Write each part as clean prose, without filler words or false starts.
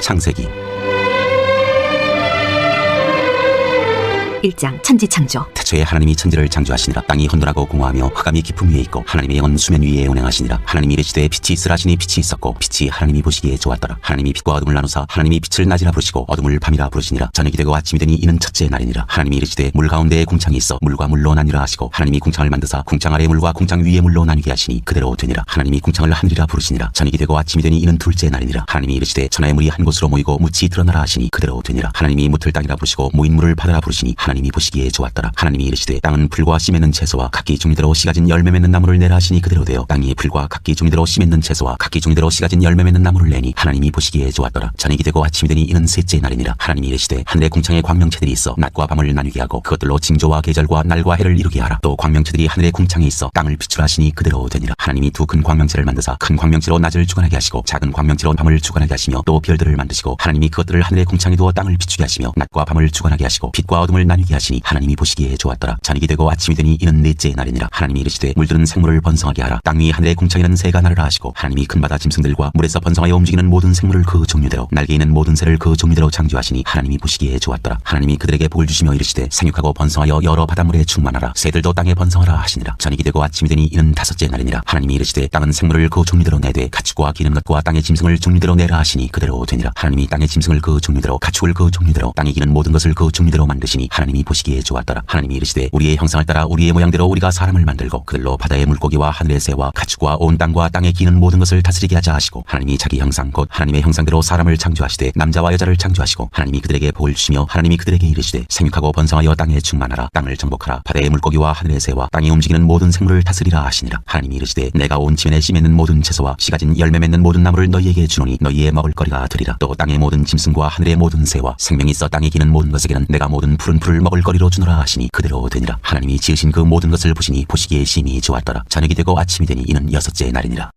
창세기 1장 천지창조. 태초에 하나님이 천지를 창조하시니라. 땅이 혼돈하고 공허하며 흑암이 깊음 위에 있고 하나님의 영은 수면 위에 운행하시니라. 하나님이 이르시되 빛이 있으라 하시니 빛이 있었고 빛이 하나님이 보시기에 좋았더라. 하나님이 빛과 어둠을 나누사 하나님이 빛을 낮이라 부르시고 어둠을 밤이라 부르시니라. 저녁이 되고 아침이 되니 이는 첫째 날이니라. 하나님이 이르시되 물 가운데에 궁창이 있어 물과 물로 나뉘라 하시고 하나님이 궁창을 만드사 궁창 아래 물과 궁창 위에 물로 나뉘게 하시니 그대로 되니라. 하나님이 궁창을 하늘이라 부르시니라. 저녁이 되고 아침이 되니 이는 둘째 날이니라. 하나님이 이르시되 천하의 물이 한 곳으로 모이고 묻이 드러나라 하시니 그대로 되니라. 하나님이 묻을 땅이라 부르시고 모인 물을 바다라 부르시니 하나님이 보시기에 좋았더라. 하나님이 이르시되 땅은 풀과 씨 맺는 채소와 각기 종류대로 씨 가진 열매 맺는 나무를 내라 하시니 그대로 되어 땅이 풀과 각기 종류대로 씨 맺는 채소와 각기 종류대로 씨 가진 열매 맺는 나무를 내니 하나님이 보시기에 좋았더라. 저녁이 되고 아침이 되니 이는 셋째 날이니라. 하나님이 이르시되 하늘의 궁창에 광명체들이 있어 낮과 밤을 나누게 하고 그것들로 징조와 계절과 날과 해를 이루게 하라. 또 광명체들이 하늘의 궁창에 있어 땅을 비추라 하시니 그대로 되니라. 하나님이 두 큰 광명체를 만드사 큰 광명체로 낮을 주관하게 하시고 작은 광명체로 밤을 주관하게 하시며 또 별들을 만드시고 하나님이 그것들을 하늘의 궁창에 두어 땅을 비추게 하시며 낮과 밤을 주관하게 하시고 빛과 어둠을 나누게 하시니 하나님이 보시기에 좋았더라. 저녁이 되고 아침이 되니 이는 넷째 날이니라. 하나님이 이르시되 물들은 생물을 번성하게 하라. 땅 위 하늘의 궁창에는 새가 나르라 하시고 하나님이 큰 바다 짐승들과 물에서 번성하여 움직이는 모든 생물을 그 종류대로 날개 있는 모든 새를 그 종류대로 창조하시니 하나님이 보시기에 좋았더라. 하나님이 그들에게 복을 주시며 이르시되 생육하고 번성하여 여러 바닷물에 충만하라. 새들도 땅에 번성하라 하시니라. 저녁이 되고 아침이 되니 이는 다섯째 날이니라. 하나님이 이르시되 땅은 생물을 그 종류대로 내되 가축과 기는 것과 땅의 짐승을 종류대로 내라 하시니 그대로 되니라. 하나님이 땅의 짐승을 그 종류대로 가축을 그 종류대로 땅에 기는 모든 것을 그 종류대로 만드시니 하나님이 보시기에 좋았더라. 하나님이 이르시되 우리의 형상을 따라 우리의 모양대로 우리가 사람을 만들고 그들로 바다의 물고기와 하늘의 새와 가축과 온 땅과 땅에 기는 모든 것을 다스리게 하자 하시고 하나님이 자기 형상 곧 하나님의 형상대로 사람을 창조하시되 남자와 여자를 창조하시고 하나님이 그들에게 복을 주시며 하나님이 그들에게 이르시되 생육하고 번성하여 땅에 충만하라. 땅을 정복하라. 바다의 물고기와 하늘의 새와 땅에 움직이는 모든 생물을 다스리라 하시니라. 하나님이 이르시되 내가 온 지면에 씨 맺는 모든 채소와 씨 가진 열매 맺는 모든 나무를 너희에게 주노니 너희의 먹을 거리가 되리라. 또 땅의 모든 짐승과 하늘의 모든 새와 생명이 있어 땅에 기는 모든 것에게는 내가 모든 푸른 풀을 먹을 거리로 주노라 하시니 그대로 되니라. 하나님이 지으신 그 모든 것을 보시니 보시기에 심히 좋았더라. 저녁이 되고 아침이 되니 이는 여섯째 날이니라.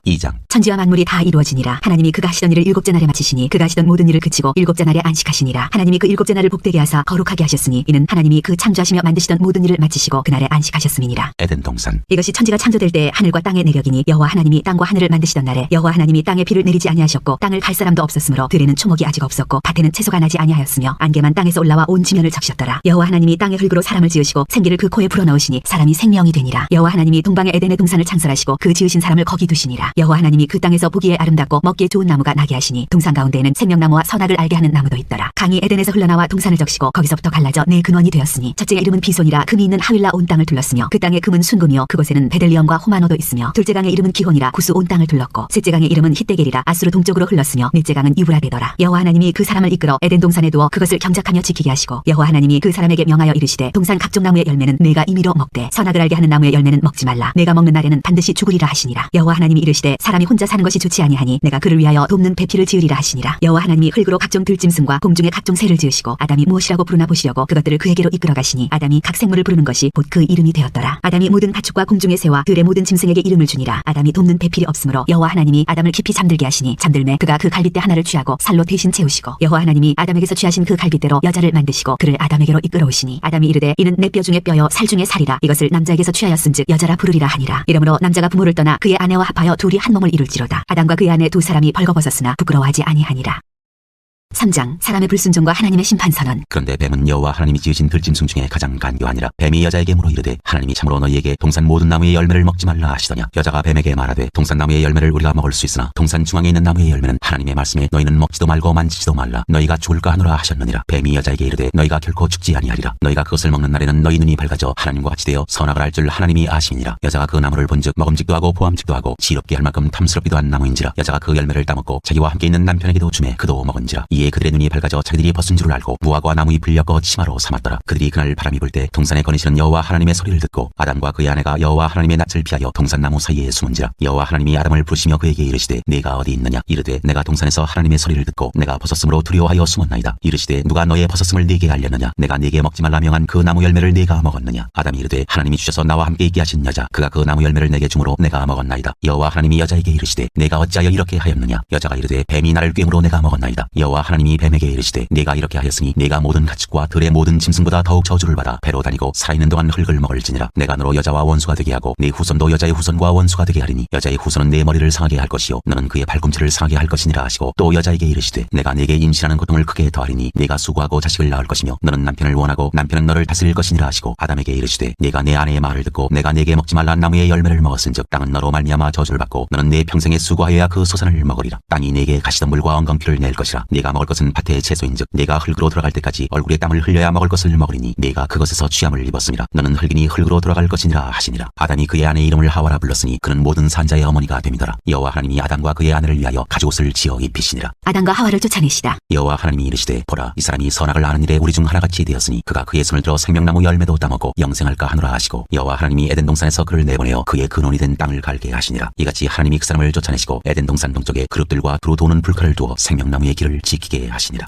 2장 천지와 만물이 다 이루어지니라. 하나님이 그가 하시던 일을 일곱째 날에 마치시니 그가 하시던 모든 일을 그치고 일곱째 날에 안식하시니라. 하나님이 그 일곱째 날을 복되게 하사 거룩하게 하셨으니 이는 하나님이 그 창조하시며 만드시던 모든 일을 마치시고 그날에 안식하셨음이니라. 에덴 동산 이것이 천지가 창조될 때 하늘과 땅의 내력이니 여호와 하나님이 땅과 하늘을 만드시던 날에 여호와 하나님이 땅에 비를 내리지 아니하셨고 땅을 갈 사람도 없었으므로 들에는 초목이 아직 없었고 밭에는 채소가 나지 아니하였으며 안개만 땅에서 올라와 온 지면을 적셨더라. 여호와 하나님이 땅의 흙으로 사람을 지으시고 생기를 그 코에 불어넣으시니 사람이 생명이 되니라. 여호와 하나님이 동방의 에덴의 동산을 창설하시고 그 지으신 사람을 거기 두시니라. 여호와 하나님이 그 땅에서 보기에 아름답고 먹기에 좋은 나무가 나게 하시니 동산 가운데에는 생명나무와 선악을 알게 하는 나무도 있더라. 강이 에덴에서 흘러나와 동산을 적시고 거기서부터 갈라져 네 근원이 되었으니 첫째의 이름은 비손이라. 금이 있는 하윌라 온 땅을 둘렀으며 그 땅의 금은 순금이요 그곳에는 베들리엄과 호마노도 있으며 둘째 강의 이름은 기혼이라. 구스 온 땅을 둘렀고 셋째 강의 이름은 히데겔이라. 아수르 동쪽으로 흘렀으며 넷째 강은 유브라데더라. 여호와 하나님이 그 사람을 이끌어 에덴 동산에 두어 그것을 경작하며 지키게 하시고 여호와 하나님이 그 사람에게 명하여 이르시되 동산 각종 나무의 열매는 내가 임의로 먹되 선악을 알게 하는 나무의 열매는 먹지 말라. 내가 먹는 날에는 반드시 죽으리라 하시니라. 여호와 하나님이 이르시되 사람이 혼자 사는 것이 좋지 아니하니 내가 그를 위하여 돕는 배필을 지으리라 하시니라. 여호와 하나님이 흙으로 각종 들짐승과 공중의 각종 새를 지으시고 아담이 무엇이라고 부르나 보시려고 그것들을 그에게로 이끌어 가시니 아담이 각 생물을 부르는 것이 곧 그 이름이 되었더라. 아담이 모든 가축과 공중의 새와 들의 모든 짐승에게 이름을 주니라. 아담이 돕는 배필이 없으므로 여호와 하나님이 아담을 깊이 잠들게 하시니 잠들매 그가 그 갈빗대 하나를 취하고 살로 대신 채우시고 여호와 하나님이 아담에게서 취하신 그 갈빗대로 여자를 만드시고 그를 아담에게로 이끌어오시니 아담이 이르되 이는 내 뼈 중에 뼈요 살 중에 살이라. 이것을 남자에게서 취하였은즉 여자라 부르리라 하니라. 이러므로 남자가 부모를 떠나 그의 아내와 합하여 둘이 한 몸을 이룰지로다. 아담과 그의 아내 두 사람이 벌거벗었으나 부끄러워하지 아니하니라. 3장 사람의 불순종과 하나님의 심판선언. 그런데 뱀은 여호와 하나님이 지으신 들짐승 중에 가장 간교하니라. 뱀이 여자에게 물어 이르되 하나님이 참으로 너희에게 동산 모든 나무의 열매를 먹지 말라 하시더냐. 여자가 뱀에게 말하되 동산 나무의 열매를 우리가 먹을 수 있으나 동산 중앙에 있는 나무의 열매는 하나님의 말씀에 너희는 먹지도 말고 만지지도 말라. 너희가 죽을까 하노라 하셨느니라. 뱀이 여자에게 이르되 너희가 결코 죽지 아니하리라. 너희가 그것을 먹는 날에는 너희 눈이 밝아져 하나님과 같이 되어 선악을 알 줄 하나님이 아심이니라. 여자가 그 나무를 본즉 먹음직도 하고 보암직도 하고 지럽게 할 만큼 탐스럽기도 한 나무인지라. 여자가 그 열매를 따먹고 자기와 함께 있는 남편에게도 주매 그도 먹은지라. 이에 그들의 눈이 밝아져 자기들이 벗은 줄을 알고 무화과 나무 잎을 엮어 치마로 삼았더라. 그들이 그날 바람이 불 때 동산에 거니시는 여호와 하나님의 소리를 듣고 아담과 그의 아내가 여호와 하나님의 낯을 피하여 동산나무 사이에 숨은지라. 여호와 하나님이 아담을 부르시며 그에게 이르시되 네가 어디 있느냐. 이르되 내가 동산에서 하나님의 소리를 듣고 내가 벗었으므로 두려워하여 숨었나이다. 이르시되 누가 너의 벗었음을 네게 알렸느냐. 내가 네게 먹지 말라 명한 그 나무 열매를 네가 먹었느냐. 아담이 이르되 하나님이 주셔서 나와 함께 있게 하신 여자 그가 그 나무 열매를 내게 주므로 내가 먹었나이다. 여호와 하나님이 여자에게 이르시되 내가 어찌하여 이렇게 하였느냐. 여자가 이르되 뱀이 나를 꾀므로 내가 먹었나이다. 여호와 하나님이 뱀에게 이르시되 네가 이렇게 하였으니 네가 모든 가축과 들의 모든 짐승보다 더욱 저주를 받아 배로 다니고 살아있는 동안 흙을 먹을지니라. 내가 너로 여자와 원수가 되게 하고 네 후손도 여자의 후손과 원수가 되게 하리니 여자의 후손은 네 머리를 상하게 할 것이요 너는 그의 발꿈치를 상하게 할 것이니라 하시고 또 여자에게 이르시되 내가 네게 임신하는 고통을 크게 더하리니 네가 수고하고 자식을 낳을 것이며 너는 남편을 원하고 남편은 너를 다스릴 것이니라 하시고 아담에게 이르시되 네가 내 아내의 말을 듣고 내가 네게 먹지 말라 나무의 열매를 먹었은즉 땅은 너로 말미암아 저주를 받고 너는 내 평생에 수고하여야 그 소산을 먹으리라. 땅이 네게 가시덤불과 엉겅퀴를 낼 것이라. 네가 먹을 것은 밭의 채소인즉 네가 흙으로 들어갈 때까지 얼굴에 땀을 흘려야 먹을 것을 먹으리니 네가 그것에서 취함을 입었음이라. 너는 흙이니 흙으로 돌아갈 것이니라 하시니라. 아담이 그의 아내 이름을 하와라 불렀으니 그는 모든 산자의 어머니가 됨이더라. 여호와 하나님이 아담과 그의 아내를 위하여 가죽옷을 지어 입히시니라. 아담과 하와를 쫓아내시다. 여호와 하나님이 이르시되 보라 이 사람이 선악을 아는 일에 우리 중 하나같이 되었으니 그가 그의 손을 들어 생명나무 열매도 따먹고 영생할까 하노라 하시고 여호와 하나님이 에덴 동산에서 그를 내보내어 그의 근원이 된 땅을 갈게 하시니라. 이같이 하나님이 그 사람을 쫓아내시고 에덴 동산 동쪽에 그룹들과 두루 도는 불칼을 두어 생명나무의 길을 지키게 하시니라.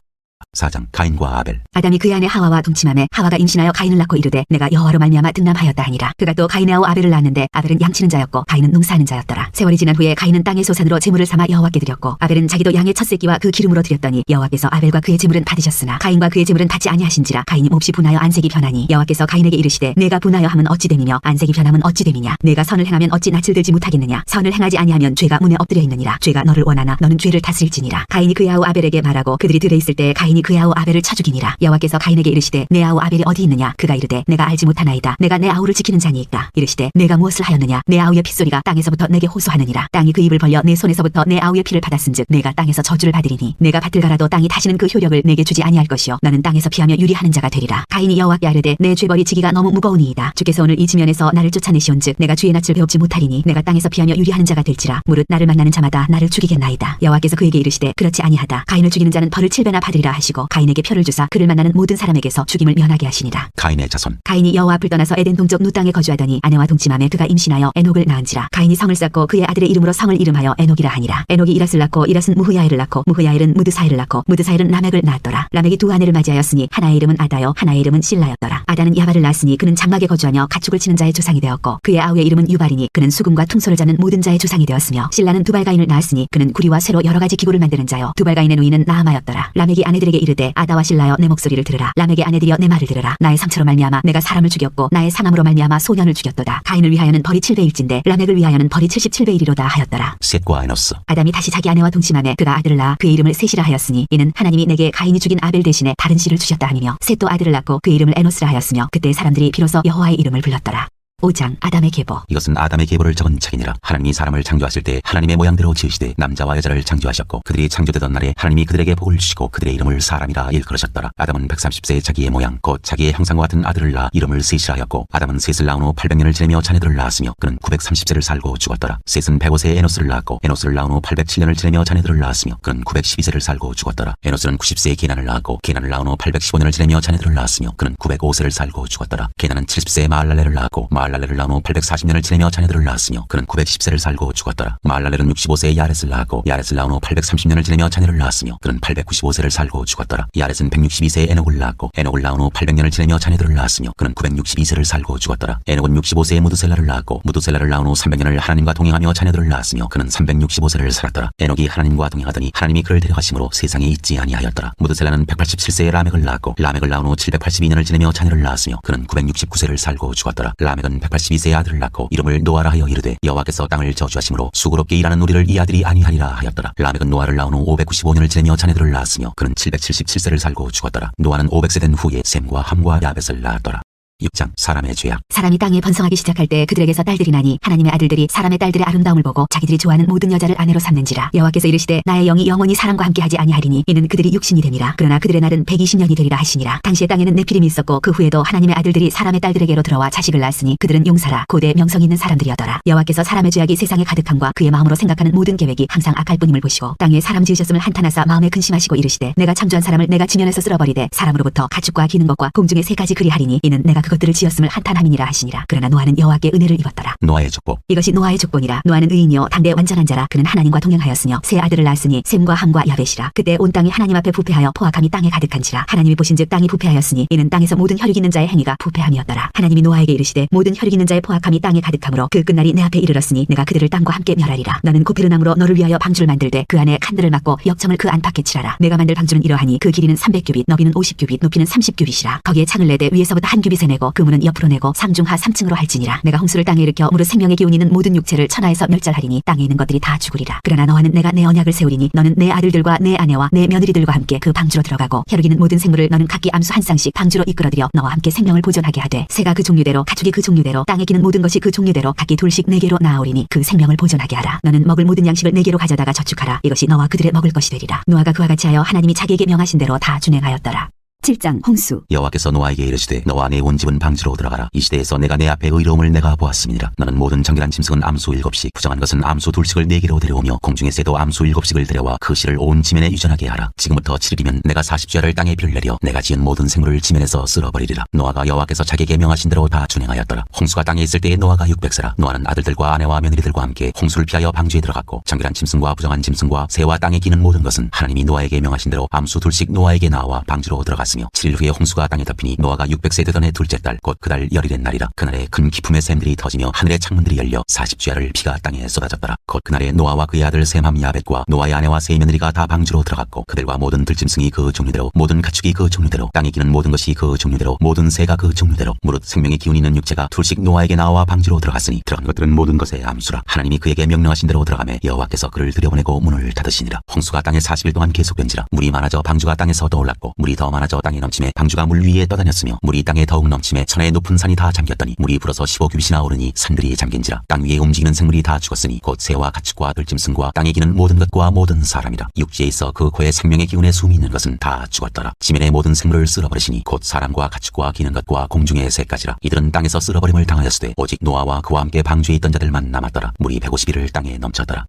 4장 가인과 아벨. 아담이 그의 아내 하와와 동침하매 하와가 임신하여 가인을 낳고 이르되 내가 여호와로 말미암아 등남하였다 하니라. 그가 또 가인의 아우 아벨을 낳았는데 아벨은 양치는 자였고 가인은 농사하는 자였더라. 세월이 지난 후에 가인은 땅의 소산으로 제물을 삼아 여호와께 드렸고 아벨은 자기도 양의 첫 새끼와 그 기름으로 드렸더니 여호와께서 아벨과 그의 제물은 받으셨으나 가인과 그의 제물은 받지 아니하신지라. 가인이 몹시 분하여 안색이 변하니 여호와께서 가인에게 이르시되 내가 분하여 함은 어찌 됨이며 안색이 변함은 어찌 됨이냐. 내가 선을 행하면 어찌 낯을 들지 못하겠느냐. 선을 행하지 아니하면 죄가 문에 엎드려 있느니라. 죄가 너를 원하나 너는 죄를 다스릴지니라. 가인이 그의 아우 아벨에게 말하고 그들이 들에 있을 때 가인이 그의 아우 아벨을 쳐 죽이니라. 여호와께서 가인에게 이르시되 내 아우 아벨이 어디 있느냐. 그가 이르되 내가 알지 못하나이다. 내가 내 아우를 지키는 자니이다. 이르시되 내가 무엇을 하였느냐. 내 아우의 핏소리가 땅에서부터 내게 호소하느니라. 땅이 그 입을 벌려 내 손에서부터 내 아우의 피를 받았은즉 내가 땅에서 저주를 받으리니 내가 밭을 갈아도 땅이 다시는 그 효력을 내게 주지 아니할 것이요 너는 땅에서 피하며 유리하는 자가 되리라. 가인이 여호와께 아뢰되 내 죄벌이 지기가 너무 무거우니이다. 주께서 오늘 이 지면에서 나를 쫓아내시온즉 내가 주의 낯을 배웁지 못하리니 내가 땅에서 피하며 유리하는 자가 될지라. 무릇 나를 만나는 자마다 나를 죽이겠나이다. 여호와께서 그에게 이르시되 그렇지 아니하다. 가인을 죽이는 자는 벌을 7배나 받으리라 하시고 가인에게 표를 주사 그를 만나는 모든 사람에게서 죽임을 면하게 하시니라. 가인의 자손. 가인이 여호와 앞을 떠나서 에덴 동쪽 누 땅에 거주하더니 아내와 동침하며 그가 임신하여 에녹을 낳은지라. 가인이 성을 쌓고 그의 아들의 이름으로 성을 이름하여 에녹이라 하니라. 에녹이 이랏을 낳고 이랏은 무흐야엘을 낳고 무흐야엘은 무드사엘을 낳고 무드사엘은 라멕을 낳았더라. 라멕이 두 아내를 맞이하였으니 하나의 이름은 아다요 하나의 이름은 실라였더라. 아다는 야발을 낳았으니 그는 장막에 거주하며 가축을 치는 자의 조상이 되었고 그의 아우의 이름은 유발이니 그는 수금과 퉁소를 잡는 모든 자의 조상이 되었으며 실라는 두발가인을 낳았으니 그는 구리와 쇠로 여러 가지 기구를 만드는 자요 두발가인의 노인은 나아마였더라. 라멕이 아내들에게 이르되 아다와 실라여 내 목소리를 들으라. 라멕의 아내들이여 내 말을 들으라. 나의 상처로 말미암아 내가 사람을 죽였고 나의 상함으로 말미암아 소년을 죽였도다. 가인을 위하여는 벌이 7배일진데 라멕을 위하여는 벌이 77배이리로다 하였더라. 셋과 에노스. 아담이 다시 자기 아내와 동침하며 그가 아들을 낳아 그의 이름을 셋이라 하였으니 이는 하나님이 내게 가인이 죽인 아벨 대신에 다른 씨를 주셨다 하니며 셋도 아들을 낳고 그의 이름을 에노스라 하였으며 그때 사람들이 비로소 여호와의 이름을 불렀더라. 5장 아담의 계보. 이것은 아담의 계보를 적은 책이니라. 하나님이 사람을 창조하실 때 하나님의 모양대로 지으시되 남자와 여자를 창조하셨고 그들이 창조되던 날에 하나님이 그들에게 복을 주시고 그들의 이름을 사람이라 일컬으셨더라. 아담은 130세에 자기의 모양 곧 자기의 형상과 같은 아들을 낳아 이름을 셋이라 하였고 아담은 셋을 낳은 후 800년을 지내며 자녀들을 낳았으며 그는 930세를 살고 죽었더라. 셋은 105세에 에노스를 낳았고 에노스를 낳은 후 807년을 지내며 자녀들을 낳았으며 그는 912세를 살고 죽었더라. 에노스는 90세에 게난을 낳았고 게난을 낳은 후 815년을 지내며 자녀들을 낳았으며 그는 905세를 살고 죽었더라. 게난은 70세에 마할랄레를 낳았고 마할랄레를 낳은 후 840년을 지내며 자녀들을 낳았으며 그는 910세를 살고 죽었더라. 마할랄렐은 65세에 야렛을 낳았고 야렛을 낳은 후 830년을 지내며 자녀를 낳았으며 그는 895세를 살고 죽었더라. 야렛은 162세에 에녹을 낳았고 에녹을 낳은 후 800년을 지내며 자녀들을 낳았으며 그는 962세를 살고 죽었더라. 에녹은 65세에 무드셀라를 낳았고 무드셀라를 낳은 후 300년을 하나님과 동행하며 자녀들을 낳았으며 그는 365세를 살았더라. 에녹이 하나님과 동행하더니 하나님이 그를 데려가심으로 세상에 있지 아니하였더라. 무드셀라는 187세에 라멕을 낳았고 라멕을 낳은 후 782년을 지내며 자녀를 낳았으며 그는 969세를 살고 죽었더라. 라멕은 182세에 아들을 낳고 이름을 노아라 하여 이르되 여호와께서 땅을 저주하심으로 수고롭게 일하는 우리를 이 아들이 아니하리라 하였더라. 라멕은 노아를 낳은 후 595년을 지내며 자녀들을 낳았으며 그는 777세를 살고 죽었더라. 노아는 500세 된 후에 셈과 함과 야벳을 낳았더라. 6장 사람의 죄악. 사람이 땅에 번성하기 시작할 때 그들에게서 딸들이 나니 하나님의 아들들이 사람의 딸들의 아름다움을 보고 자기들이 좋아하는 모든 여자를 아내로 삼는지라. 여호와께서 이르시되 나의 영이 영원히 사람과 함께하지 아니하리니 이는 그들이 육신이 됨이라. 그러나 그들의 날은 120년이 되리라 하시니라. 당시에 땅에는 네피림이 있었고 그 후에도 하나님의 아들들이 사람의 딸들에게로 들어와 자식을 낳았으니 그들은 용사라 고대 명성 있는 사람들이었더라. 여호와께서 사람의 죄악이 세상에 가득함과 그의 마음으로 생각하는 모든 계획이 항상 악할 뿐임을 보시고 땅에 사람 지으셨음을 한탄하사 마음에 근심하시고 이르시되 내가 창조한 사람을 내가 지면에서 쓸어버리되 사람으로부터 가축과 기는 것과 공중의 새 가지 그리하리니 이는 내가 그것들을 지었음을 한탄함이니라 하시니라. 그러나 노아는 여호와께 은혜를 입었더라. 노아의 족보. 이것이 노아의 족보니라. 노아는 의인이요 당대 완전한 자라. 그는 하나님과 동행하였으며 세 아들을 낳았으니 셈과 함과 야벳이라. 그때 온 땅이 하나님 앞에 부패하여 포악함이 땅에 가득한지라. 하나님이 보신즉 땅이 부패하였으니 이는 땅에서 모든 혈육 있는 자의 행위가 부패함이었더라. 하나님이 노아에게 이르시되 모든 혈육 있는 자의 포악함이 땅에 가득하므로 그 끝날이 내 앞에 이르렀으니 내가 그들을 땅과 함께 멸하리라. 너는 고페르나무로 너를 위하여 방주를 만들되 그 안에 칸들을 막고 역청을 그 안팎에 칠하라. 내가 만들 방주는 이러하니 그 길이는 300규빗 너비는 50규빗 높이는 30규빗이라. 거기에 창을 내되 위에서부터 한 규빗에 내고 그 문은 옆으로 내고 상중하 3층으로 할지니라. 내가 홍수를 땅에 일으켜 무릇 생명의 기운 있는 모든 육체를 천하에서 멸절하리니 땅에 있는 것들이 다 죽으리라. 그러나 너와는 내가 내 언약을 세우리니 너는 내 아들들과 내 아내와 내 며느리들과 함께 그 방주로 들어가고 혈육 있는 모든 생물을 너는 각기 암수 한 쌍씩 방주로 이끌어들여 너와 함께 생명을 보존하게 하되 새가 그 종류대로 가축이 그 종류대로 땅에 기는 모든 것이 그 종류대로 각기 둘씩 4개로 나아오리니 그 생명을 보존하게 하라. 너는 먹을 모든 양식을 4개로 가져다가 저축하라. 이것이 너와 그들의 먹을 것이 되리라. 노아가 그와 같이 하여 하나님이 자기에게 명하신 대로 다 준행하였더라. 7장 홍수. 여호와께서 노아에게 이르시되 너와 내 온 집은 방주로 들어가라. 이 시대에서 내가 내 앞에 의로움을 내가 보았습니다. 너는 모든 정결한 짐승은 암수 7씩 부정한 것은 암수 2씩을 4개로 데려오며 공중의 새도 암수 7씩을 데려와 그 씨를 온 지면에 유전하게 하라. 지금부터 7일이면 내가 40주야를 땅에 비를 내려 내가 지은 모든 생물을 지면에서 쓸어버리리라. 노아가 여호와께서 자기에게 명하신 대로 다 준행하였더라. 홍수가 땅에 있을 때에 노아가 600세라. 노아는 아들들과 아내와 며느리들과 함께 홍수를 피하여 방주에 들어갔고 정결한 짐승과 부정한 짐승과 새와 땅에 기는 모든 것은 하나님이 노아에게 명하신 대로 암수 2씩 노아에게 나와 방주로 들어갔으며 7일 후에 홍수가 땅에 덮이니 노아가 600세 되던 해 둘째 달 곧 그달 열일의 날이라. 그날에 큰 기품의 샘들이 터지며 하늘의 창문들이 열려 40주야를 비가 땅에 쏟아졌더라. 곧 그날에 노아와 그의 아들 셈함 야벳과 노아의 아내와 세 며느리가 다 방주로 들어갔고 그들과 모든 들짐승이 그 종류대로 모든 가축이 그 종류대로 땅에 기는 모든 것이 그 종류대로 모든 새가 그 종류대로 무릇 생명의 기운 있는 육체가 둘씩 노아에게 나와 방주로 들어갔으니 들어간 것들은 모든 것의 암수라. 하나님이 그에게 명령하신 대로 들어가매 여호와께서 그를 들여보내고 문을 닫으시니라. 홍수가 땅에 40일 동안 계속된지라. 물이 많아져 방주가 땅에서 떠올랐고 물이 더 많아져 땅에 넘침에 방주가 물 위에 떠다녔으며 물이 땅에 더욱 넘침에 천하의 높은 산이 다 잠겼더니 물이 불어서 15규빗이나 오르니 산들이 잠긴지라. 땅 위에 움직이는 생물이 다 죽었으니 곧 새와 가축과 들짐승과 땅에 기는 모든 것과 모든 사람이라. 육지에 있어 그 코에 생명의 기운에 숨이 있는 것은 다 죽었더라. 지면의 모든 생물을 쓸어버리시니 곧 사람과 가축과 기는 것과 공중의 새까지라. 이들은 땅에서 쓸어버림을 당하였으되 오직 노아와 그와 함께 방주에 있던 자들만 남았더라. 물이 150일을 땅에 넘쳤더라.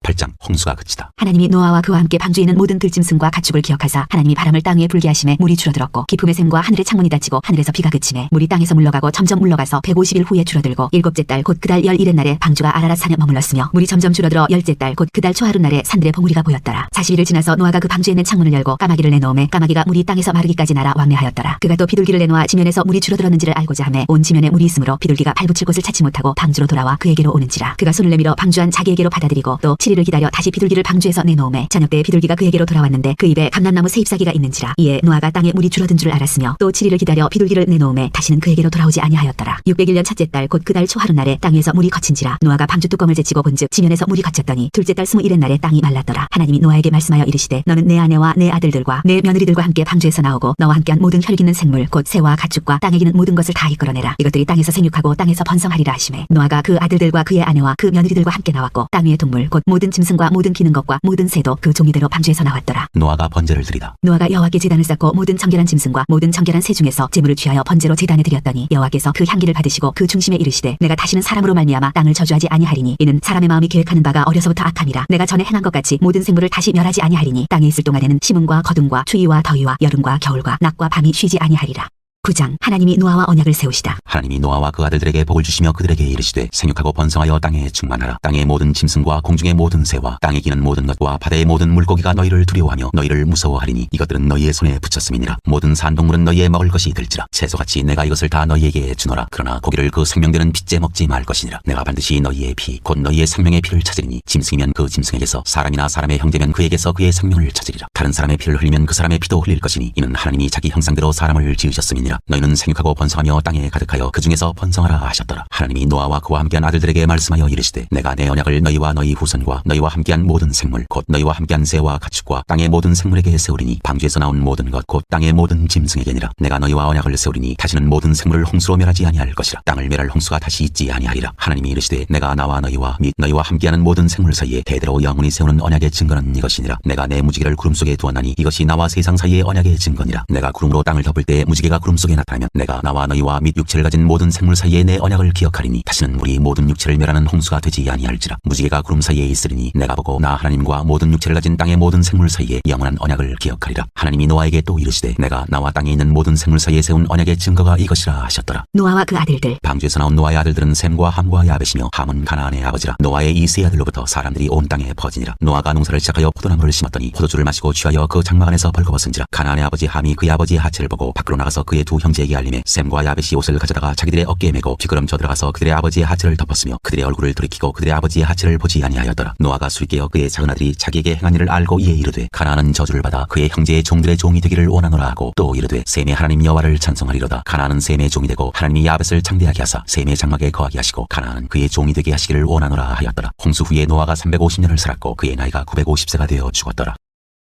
8장 홍수가 그치다. 하나님이 노아와 그와 함께 방주에 있는 모든 들짐승과 가축을 기억하사 하나님이 바람을 땅 위에 불게 하심에 물이 줄어들었고 기품의 샘과 하늘의 창문이 닫히고 하늘에서 비가 그치매 물이 땅에서 물러가고 점점 물러가서 150일 후에 줄어들고 일곱째 달 곧 그달 열일의 날에 방주가 아라랏 산에 머물렀으며 물이 점점 줄어들어 열째 달 곧 그달 초하루 날에 산들의 봉우리가 보였더라. 40일을 지나서 노아가 그 방주에 있는 창문을 열고 까마귀를 내놓음에 까마귀가 물이 땅에서 마르기까지 날아 왕래하였더라. 그가 또 비둘기를 내놓아 지면에서 물이 줄어들었는지를 알고자 하매 온 지면에 물이 있으므로 비둘기가 발붙일 곳을 찾지 못하고 방주로 돌아와 그에게로 오는지라. 그가 손을 내밀어 방주한 자기에게로 받아들이고 또 7일을 기다려 다시 비둘기를 방주에서 내놓음에 저녁때 비둘기가 그에게로 돌아왔는데 그 입에 감람나무 새 잎사귀가 있는지라. 이에 노아가 땅에 물이 줄어든 줄 알았으며 또 7일을 기다려 비둘기를 내놓음에 다시는 그에게로 돌아오지 아니하였더라. 601년 첫째 달 곧 그달 초하루 날에 땅에서 물이 거친지라. 노아가 방주 뚜껑을 제치고 본즉 지면에서 물이 거쳤더니 둘째 달 21의 날에 땅이 말랐더라. 하나님이 노아에게 말씀하여 이르시되 너는 내 아내와 내 아들들과 내 며느리들과 함께 방주에서 나오고 너와 함께한 모든 혈육 있는 생물 곧 새와 가축과 땅에 기는 모든 것을 다 이끌어내라. 이것들이 땅에서 생육하고 땅에서 번성하리라 하시매 노아가 그 아들들과 그의 아내와 그 며느리들과 함께 나왔고 땅 위의 동물 곧 모든 짐승과 모든 기는 것과 모든 새도 그 종이대로 방주에서 나왔더라. 노아가 번제를 드리다. 노아가 여호와께 제단을 쌓고 모든 정결한 짐승과 모든 정결한 새 중에서 제물을 취하여 번제로 제단에 드렸더니 여호와께서 그 향기를 받으시고 그 중심에 이르시되 내가 다시는 사람으로 말미암아 땅을 저주하지 아니하리니 이는 사람의 마음이 계획하는 바가 어려서부터 악함이라. 내가 전에 행한 것 같이 모든 생물을 다시 멸하지 아니하리니 땅에 있을 동안에는 심음과 거둠과 추위와 더위와 여름과 겨울과 낮과 밤이 쉬지 아니하리라. 9장 하나님이 노아와 언약을 세우시다. 하나님이 노아와 그 아들들에게 복을 주시며 그들에게 이르시되 생육하고 번성하여 땅에 충만하라. 땅의 모든 짐승과 공중의 모든 새와 땅에 기는 모든 것과 바다의 모든 물고기가 너희를 두려워하며 너희를 무서워하리니 이것들은 너희의 손에 붙였음이니라. 모든 산동물은 너희의 먹을 것이 될지라. 채소같이 내가 이것을 다 너희에게 주노라. 그러나 고기를 그 생명되는 핏째 먹지 말 것이니라. 내가 반드시 너희의 피 곧 너희의 생명의 피를 찾으리니 짐승이면 그 짐승에게서 사람이나 사람의 형제면 그에게서 그의 생명을 찾으리라. 다른 사람의 피를 흘리면 그 사람의 피도 흘릴 것이니 이는 하나님이 자기 형상대로 사람을 지으셨음이니라. 너희는 생육하고 번성하며 땅에 가득하여 그 중에서 번성하라 하셨더라. 하나님이 노아와 그와 함께한 아들들에게 말씀하여 이르시되 내가 내 언약을 너희와 너희 후손과 너희와 함께한 모든 생물 곧 너희와 함께한 새와 가축과 땅의 모든 생물에게 세우리니 방주에서 나온 모든 것 곧 땅의 모든 짐승에게니라. 내가 너희와 언약을 세우리니 다시는 모든 생물을 홍수로 멸하지 아니할 것이라. 땅을 멸할 홍수가 다시 있지 아니하리라. 하나님이 이르시되 내가 나와 너희와 및 너희와 함께하는 모든 생물 사이에 대대로 영원히 세우는 언약의 증거는 이것이니라. 내가 내 무지개를 구름 속에 두었나니 이것이 나와 세상 사이의 언약의 증거니라. 내가 구름으로 땅을 덮을 때 무지개가 구름 꿈속에 나타나면 내가 나와 너희와 및 육체를 가진 모든 생물 사이에 내 언약을 기억하리니 다시는 물이 모든 육체를 멸하는 홍수가 되지 아니할지라. 무지개가 구름 사이에 있으리니 내가 보고 나 하나님과 모든 육체를 가진 땅의 모든 생물 사이에 영원한 언약을 기억하리라. 하나님이 노아에게 또 이르시되 내가 나와 땅에 있는 모든 생물 사이에 세운 언약의 증거가 이것이라 하셨더라. 노아와 그 아들들. 방주에서 나온 노아의 아들들은 셈과 함과 야벳이며 함은 가나안의 아버지라. 노아의 이 세 아들로부터 사람들이 온 땅에 퍼지니라. 노아가 농사를 시작하여 포도나무를 심었더니 포도주를 마시고 취하여 그 장막 안에서 벌거벗은지라. 가나안의 아버지 함이 그의 아버지의 하체를 보고 밖으로 나가서 그의 두 형제에게 알림해 셈과 야벳이 옷을 가져다가 자기들의 어깨에 메고 뒤걸음져 들어가서 그들의 아버지의 하체를 덮었으며 그들의 얼굴을 돌이키고 그들의 아버지의 하체를 보지 아니하였더라. 노아가 술이 깨어 그의 작은 아들이 자기에게 행한 일을 알고 이에 이르되 가나안은 저주를 받아 그의 형제의 종들의 종이 되기를 원하노라 하고 또 이르되 셈의 하나님 여호와를 찬송하리로다. 가나안은 셈의 종이 되고 하나님이 야벳을 창대하게 하사 셈의 장막에 거하게 하시고 가나안은 그의 종이 되게 하시기를 원하노라 하였더라. 홍수 후에 노아가 350년을 살았고 그의 나이가 950세가 되어 죽었더라.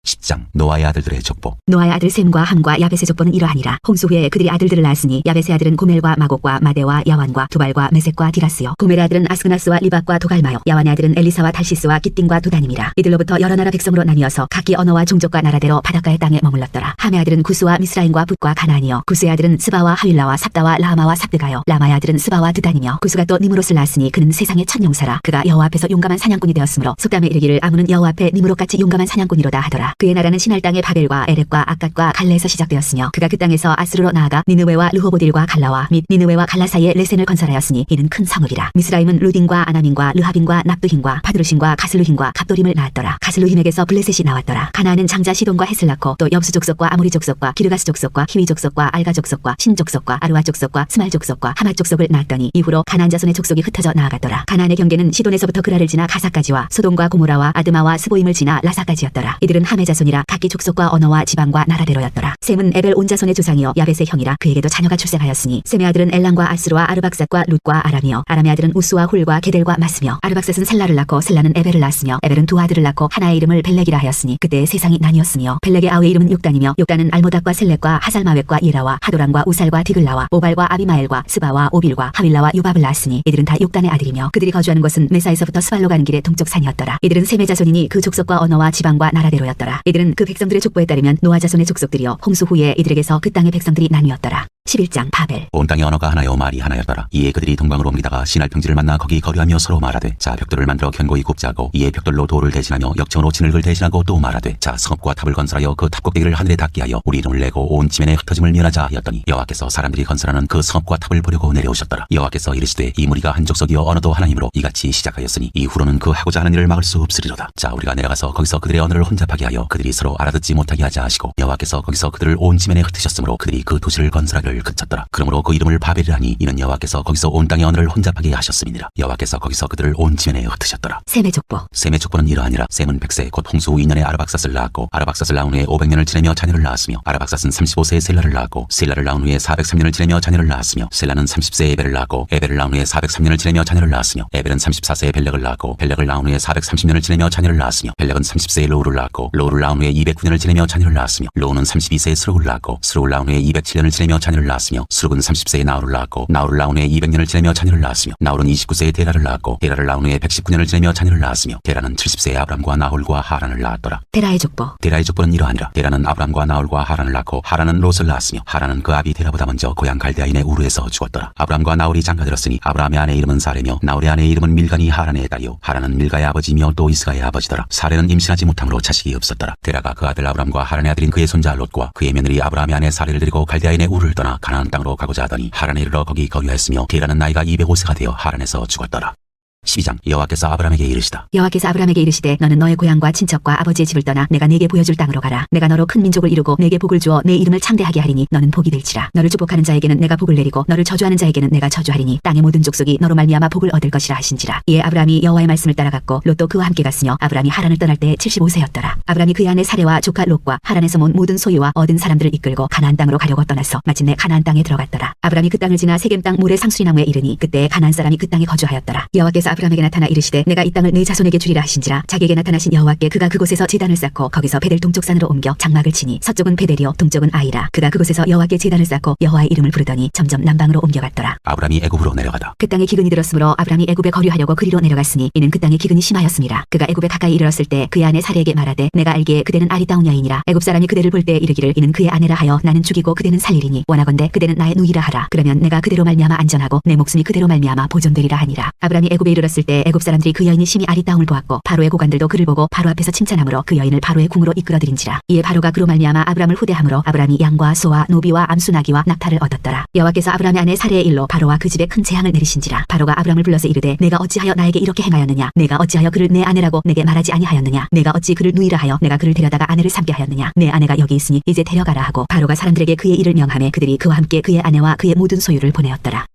10장 노아의 아들들의 족보. 노아의 아들 셈과 함과 야벳의 족보는 이러하니라. 홍수 후에 그들이 아들들을 낳았으니 야벳의 아들은 고멜과 마곡과 마대와 야완과 두발과 메섹과 디라스요. 고멜의 아들은 아스그나스와 리박과 도갈마요. 야완의 아들은 엘리사와 달시스와 깃딘과 도단임이라. 이들로부터 여러 나라 백성으로 나뉘어서 각기 언어와 종족과 나라대로 바닷가의 땅에 머물렀더라. 함의 아들은 구스와 미스라임과 붓과 가나안이요. 구스의 아들은 스바와 하윌라와 삽다와 라마와 삽드가요. 라마의 아들은 스바와 드단이며 구스가 또 니므롯을 낳았으니 그는 세상의 첫 용사라. 그가 여호와 앞에서 용감한 사냥꾼이 되었으므로 속담에 이르기를 아무는 여호와 앞에 니므롯같이 용감한 사냥꾼이로다 하더라. 그의 나라는 시날 땅의 바벨과 에렉과 아갓과 갈레에서 시작되었으며 그가 그 땅에서 아스루로 나아가 니느웨와 르호보딜과 갈라와 및 니느웨와 갈라 사이에 레센을 건설하였으니 이는 큰 성읍이라. 미스라임은 루딘과 아나민과 르하빈과 납두힘과 바드루신과 가슬루힘과 갑도림을 낳았더라. 가슬루힘에게서 블레셋이 나왔더라. 가나안은 장자 시돈과 헷을 낳고 또 엽수 족속과 아모리 족속과 기르가스 족속과 히위 족속과 알가 족속과 신 족속과 아르와 족속과 스말 족속과 하마 족속을 낳았더니 이후로 가나안 자손의 족속이 흩어져 나아갔더라. 가나안의 경계는 시돈에서부터 그라를 지나 가사까지와 소돔과 고모라와 아드마와 스보임을 지나 라사까지였더라. 이들은 함의 자손이라 각기 족속과 언어와 지방과 나라대로였더라. 셈은 에벨 온 자손의 조상이요 야벳의 형이라. 그에게도 자녀가 출생하였으니 셈의 아들은 엘람과 아스루와 아르박삿과 룻과 아람이요. 아람의 아들은 우스와 훌과 게델과 마스며 아르박삿은 셀라를 낳고 셀라는 에벨을 낳았으며 에벨은 두 아들을 낳고 하나의 이름을 벨렉이라 하였으니 그때 세상이 나뉘었으며 벨렉의 아우의 이름은 욕단이며 욕단은 알모닥과 셀렉과 하살마웻과 예라와 하도람과 우살과 디글라와 오발과 아비마엘과 스바와 오빌과 하윌라와 요밥을 낳았으니 이들은 다 욕단의 아들이며 그들이 거주하는 곳은 메사에서부터 스발로 가는 길의 동쪽 산이었더라. 이들은 셈의 자손이니 그 족속과 언어와 지방과 나라대로였더라. 이들은 그 백성들의 족보에 따르면 노아 자손의 족속들이여 홍수 후에 이들에게서 그 땅의 백성들이 나뉘었더라. 11장 바벨. 온 땅의 언어가 하나요 말이 하나였더라. 이에 그들이 동방으로 옮기다가 시날 평지를 만나 거기 거류하며 서로 말하되 자 벽돌을 만들어 견고히 굽자 하고 이에 벽돌로 돌을 대신하며 역청으로 진흙을 대신하고 또 말하되 자 성읍과 탑을 건설하여 그 탑 꼭대기를 하늘에 닿게 하여 우리 이름을 내고 온 지면에 흩어짐을 면하자 하였더니 여호와께서 사람들이 건설하는 그 성읍과 탑을 보려고 내려오셨더라. 여호와께서 이르시되 이 무리가 한 족속이여 언어도 하나님으로 이같이 시작하였으니 이후로는 그 하고자 하는 일을 막을 수 없으리로다. 자 우리가 내려가서 거기서 그들의 언어를 혼잡하게 하여 그들이 서로 알아듣지 못하게 하자 하시고 여호와께서 거기서 그들을 온 지면에 흩으셨으므로 그들이 그 도시를 건설하기를 그쳤더라. 그러므로 그 이름을 바벨이라니 이는 여호와께서 거기서 온 땅의 언어를 혼잡하게 하셨음이니라. 여호와께서 거기서 그들을 온 지면에 흩으셨더라. 셈의 족보. 셈의 족보는 이러하니라. 셈은 100세 곧 홍수 후 2년에 아르박삿을 낳았고 아르박삿을 낳은 후에 500년을 지내며 자녀를 낳았으며 아르박삿은 35세에 셀라를 낳았고 셀라를 낳은 후에 403년을 지내며 자녀를 낳았으며 셀라는 30세에 에벨을 낳았고 에벨을 낳은 후에 403년을 지내며 자녀를 낳았으며 에벨은 34세에 벨렉을 낳았고 벨렉을 낳은 후에 430년을 지내며 자녀를 낳았으며 벨렉은 30세에 로우를 낳았고 로우를 낳은 후에 209년을 지내며 자녀를 낳았으며 로우는 32세에 스룩을 낳았고 스룩을 낳은 후에 207년을 지내며 자녀를 낳았으며 스룩은 30세에 나홀을 낳았고 나홀을 낳은 후에 200년을 지내며 자녀를 낳았으며 나홀은 29세에 데라를 낳았고 데라를 낳은 후에 119년을 지내며 자녀를 낳았으며 데라는 70세에 아브람과 나홀과 하란을 낳았더라. 데라의 족보. 데라의 족보는 이러하니라. 데라는 아브람과 나홀과 하란을 낳고 하란은 롯을 낳았으며 하란은 그 아비 데라보다 먼저 고향 갈대아인의 우르에서 죽었더라. 아브람과 나홀이 장가들었으니 아브람의 아내 이름은 사레며 나홀의 아내 이름은 밀간이 하란의 딸이요 하란은 밀가의 아버지며 또 이스가의 아버지더라. 사레는 임신하지 못함으로 자식이 없었더라. 데라가 그 아들 아브람과 하란의 아들인 그의 손자 롯과 그의 며느리 아브람의 아내 사레를 데리고 갈대아인의 우르를 떠나 가나안 땅으로 가고자 하더니 하란에 이르러 거기 거류하였으며 데라는 나이가 205세가 되어 하란에서 죽었더라. 12장 여호와께서 아브람에게 이르시다. 여호와께서 아브람에게 이르시되 너는 너의 고향과 친척과 아버지의 집을 떠나 내가 네게 보여줄 땅으로 가라. 내가 너로 큰 민족을 이루고 네게 복을 주어 내 이름을 창대하게 하리니 너는 복이 될지라. 너를 축복하는 자에게는 내가 복을 내리고 너를 저주하는 자에게는 내가 저주하리니 땅의 모든 족속이 너로 말미암아 복을 얻을 것이라 하신지라. 이에 아브람이 여호와의 말씀을 따라갔고 롯도 그와 함께 갔으며 아브람이 하란을 떠날 때 75세였더라. 아브람이 그의 아내 사레와 조카 롯과 하란에서 모은 모든 소유와 얻은 사람들을 이끌고 가나안 땅으로 가려고 떠나서 마침내 가나안 땅에 들어갔더라. 아브람이 그 땅을 지나 세겜 땅 모레 상수리 나무에 이르니 그때 가나안 사람이 그 땅에 거주하였더라. 여호와께서 아브라함에게 나타나 이르시되 내가 이 땅을 네 자손에게 주리라 하신지라. 자기에게 나타나신 여호와께 그가 그곳에서 제단을 쌓고 거기서 베델 동쪽 산으로 옮겨 장막을 치니 서쪽은 베델이요 동쪽은 아이라. 그가 그곳에서 여호와께 제단을 쌓고 여호와의 이름을 부르더니 점점 남방으로 옮겨갔더라. 아브람이 애굽으로 내려가다. 그 땅에 기근이 들었으므로 아브람이 애굽에 거류하려고 그리로 내려갔으니 이는 그 땅에 기근이 심하였음이라. 그가 애굽에 가까이 이르렀을 때 그의 아내 사례에게 말하되 내가 알기에 그대는 아리따운 여인이라. 애굽 사람이 그대를 볼 때 이르기를 이는 그의 아내라 하여 나는 죽이고 그대는 살리리니 원하건대 그대는 나의 누이라 하라. 그러면 내가 그대로 말미암아 안전하고 내 목숨이 그대로 말미암아 보존되리라 하니라. 아브람이 애굽에 이르렀을 때 애굽 사람들이 그 여인이 심히 아리따움을 보았고 바로의 고관들도 그를 보고 바로 앞에서 칭찬하므로 그 여인을 바로의 궁으로 이끌어들인지라. 이에 바로가 그로 말미암아 아브람을 후대함으로 아브람이 양과 소와 노비와 암수 나귀와 낙타를 얻었더라. 여호와께서 아브람의 아내 사례의 일로 바로와 그 집에 큰 재앙을 내리신지라. 바로가 아브람을 불러서 이르되 내가 어찌하여 나에게 이렇게 행하였느냐. 내가 어찌하여 그를 내 아내라고 내게 말하지 아니하였느냐. 내가 어찌 그를 누이라 하여 내가 그를 데려다가 아내를 삼게 하였느냐. 내 아내가 여기 있으니 이제 데려가라 하고 바로가 사람들에게 그의 일을 명하매 그들이 그와 함께 그의 아내와 그의 모든 소유를 보내었더라.